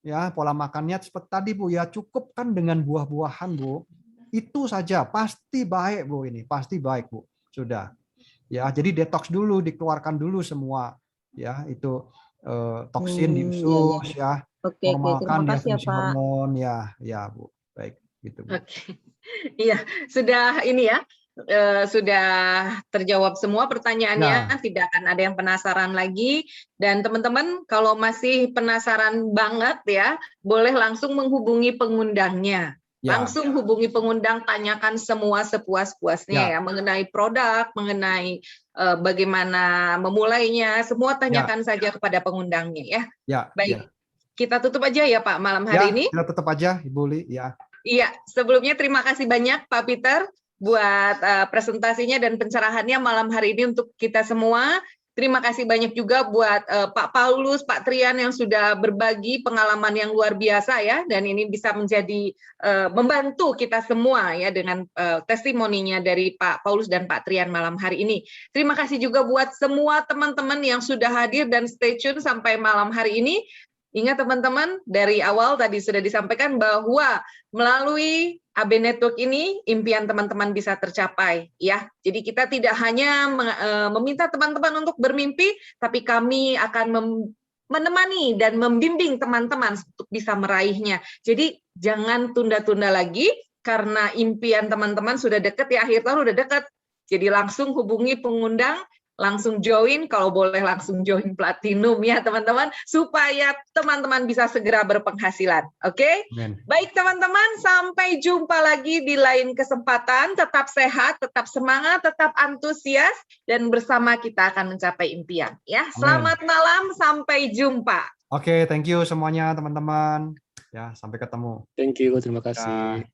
Ya, pola makannya seperti tadi Bu ya, cukup kan dengan buah-buahan Bu. Itu saja pasti baik Bu, ini pasti baik Bu. Sudah. Ya, jadi detox dulu, dikeluarkan dulu semua ya, itu toksin di usus ya. Oke, Normalkan terima ya kasih ya fungsi Pak. hormon ya Bu. Baik gitu Bu. Oke. Iya, sudah ini ya. Sudah terjawab semua pertanyaannya, tidak akan ada yang penasaran lagi. Dan teman-teman kalau masih penasaran banget ya, boleh langsung menghubungi pengundangnya. Ya. Langsung hubungi pengundang, tanyakan semua sepuas-puasnya ya, mengenai produk, mengenai bagaimana memulainya, semua tanyakan saja kepada pengundangnya ya. Ya. Baik, kita tutup aja ya Pak malam hari ini. Kita tutup aja Ibu Li ya. Iya, sebelumnya terima kasih banyak Pak Peter buat presentasinya dan pencerahannya malam hari ini untuk kita semua. Terima kasih banyak juga buat Pak Paulus, Pak Trian yang sudah berbagi pengalaman yang luar biasa ya, dan ini bisa menjadi membantu kita semua ya dengan testimoninya dari Pak Paulus dan Pak Trian malam hari ini. Terima kasih juga buat semua teman-teman yang sudah hadir dan stay tune sampai malam hari ini. Ingat teman-teman, dari awal tadi sudah disampaikan bahwa melalui AB Network ini impian teman-teman bisa tercapai ya. Jadi kita tidak hanya meminta teman-teman untuk bermimpi, tapi kami akan menemani dan membimbing teman-teman untuk bisa meraihnya. Jadi jangan tunda-tunda lagi karena impian teman-teman sudah dekat ya, akhir tahun udah dekat. Jadi langsung hubungi pengundang, langsung join, kalau boleh langsung join platinum ya teman-teman, supaya teman-teman bisa segera berpenghasilan. Oke? Baik teman-teman, sampai jumpa lagi di lain kesempatan. Tetap sehat, tetap semangat, tetap antusias, dan bersama kita akan mencapai impian. Ya, selamat malam, sampai jumpa. Oke, thank you semuanya teman-teman. Ya, sampai ketemu. Thank you, terima kasih.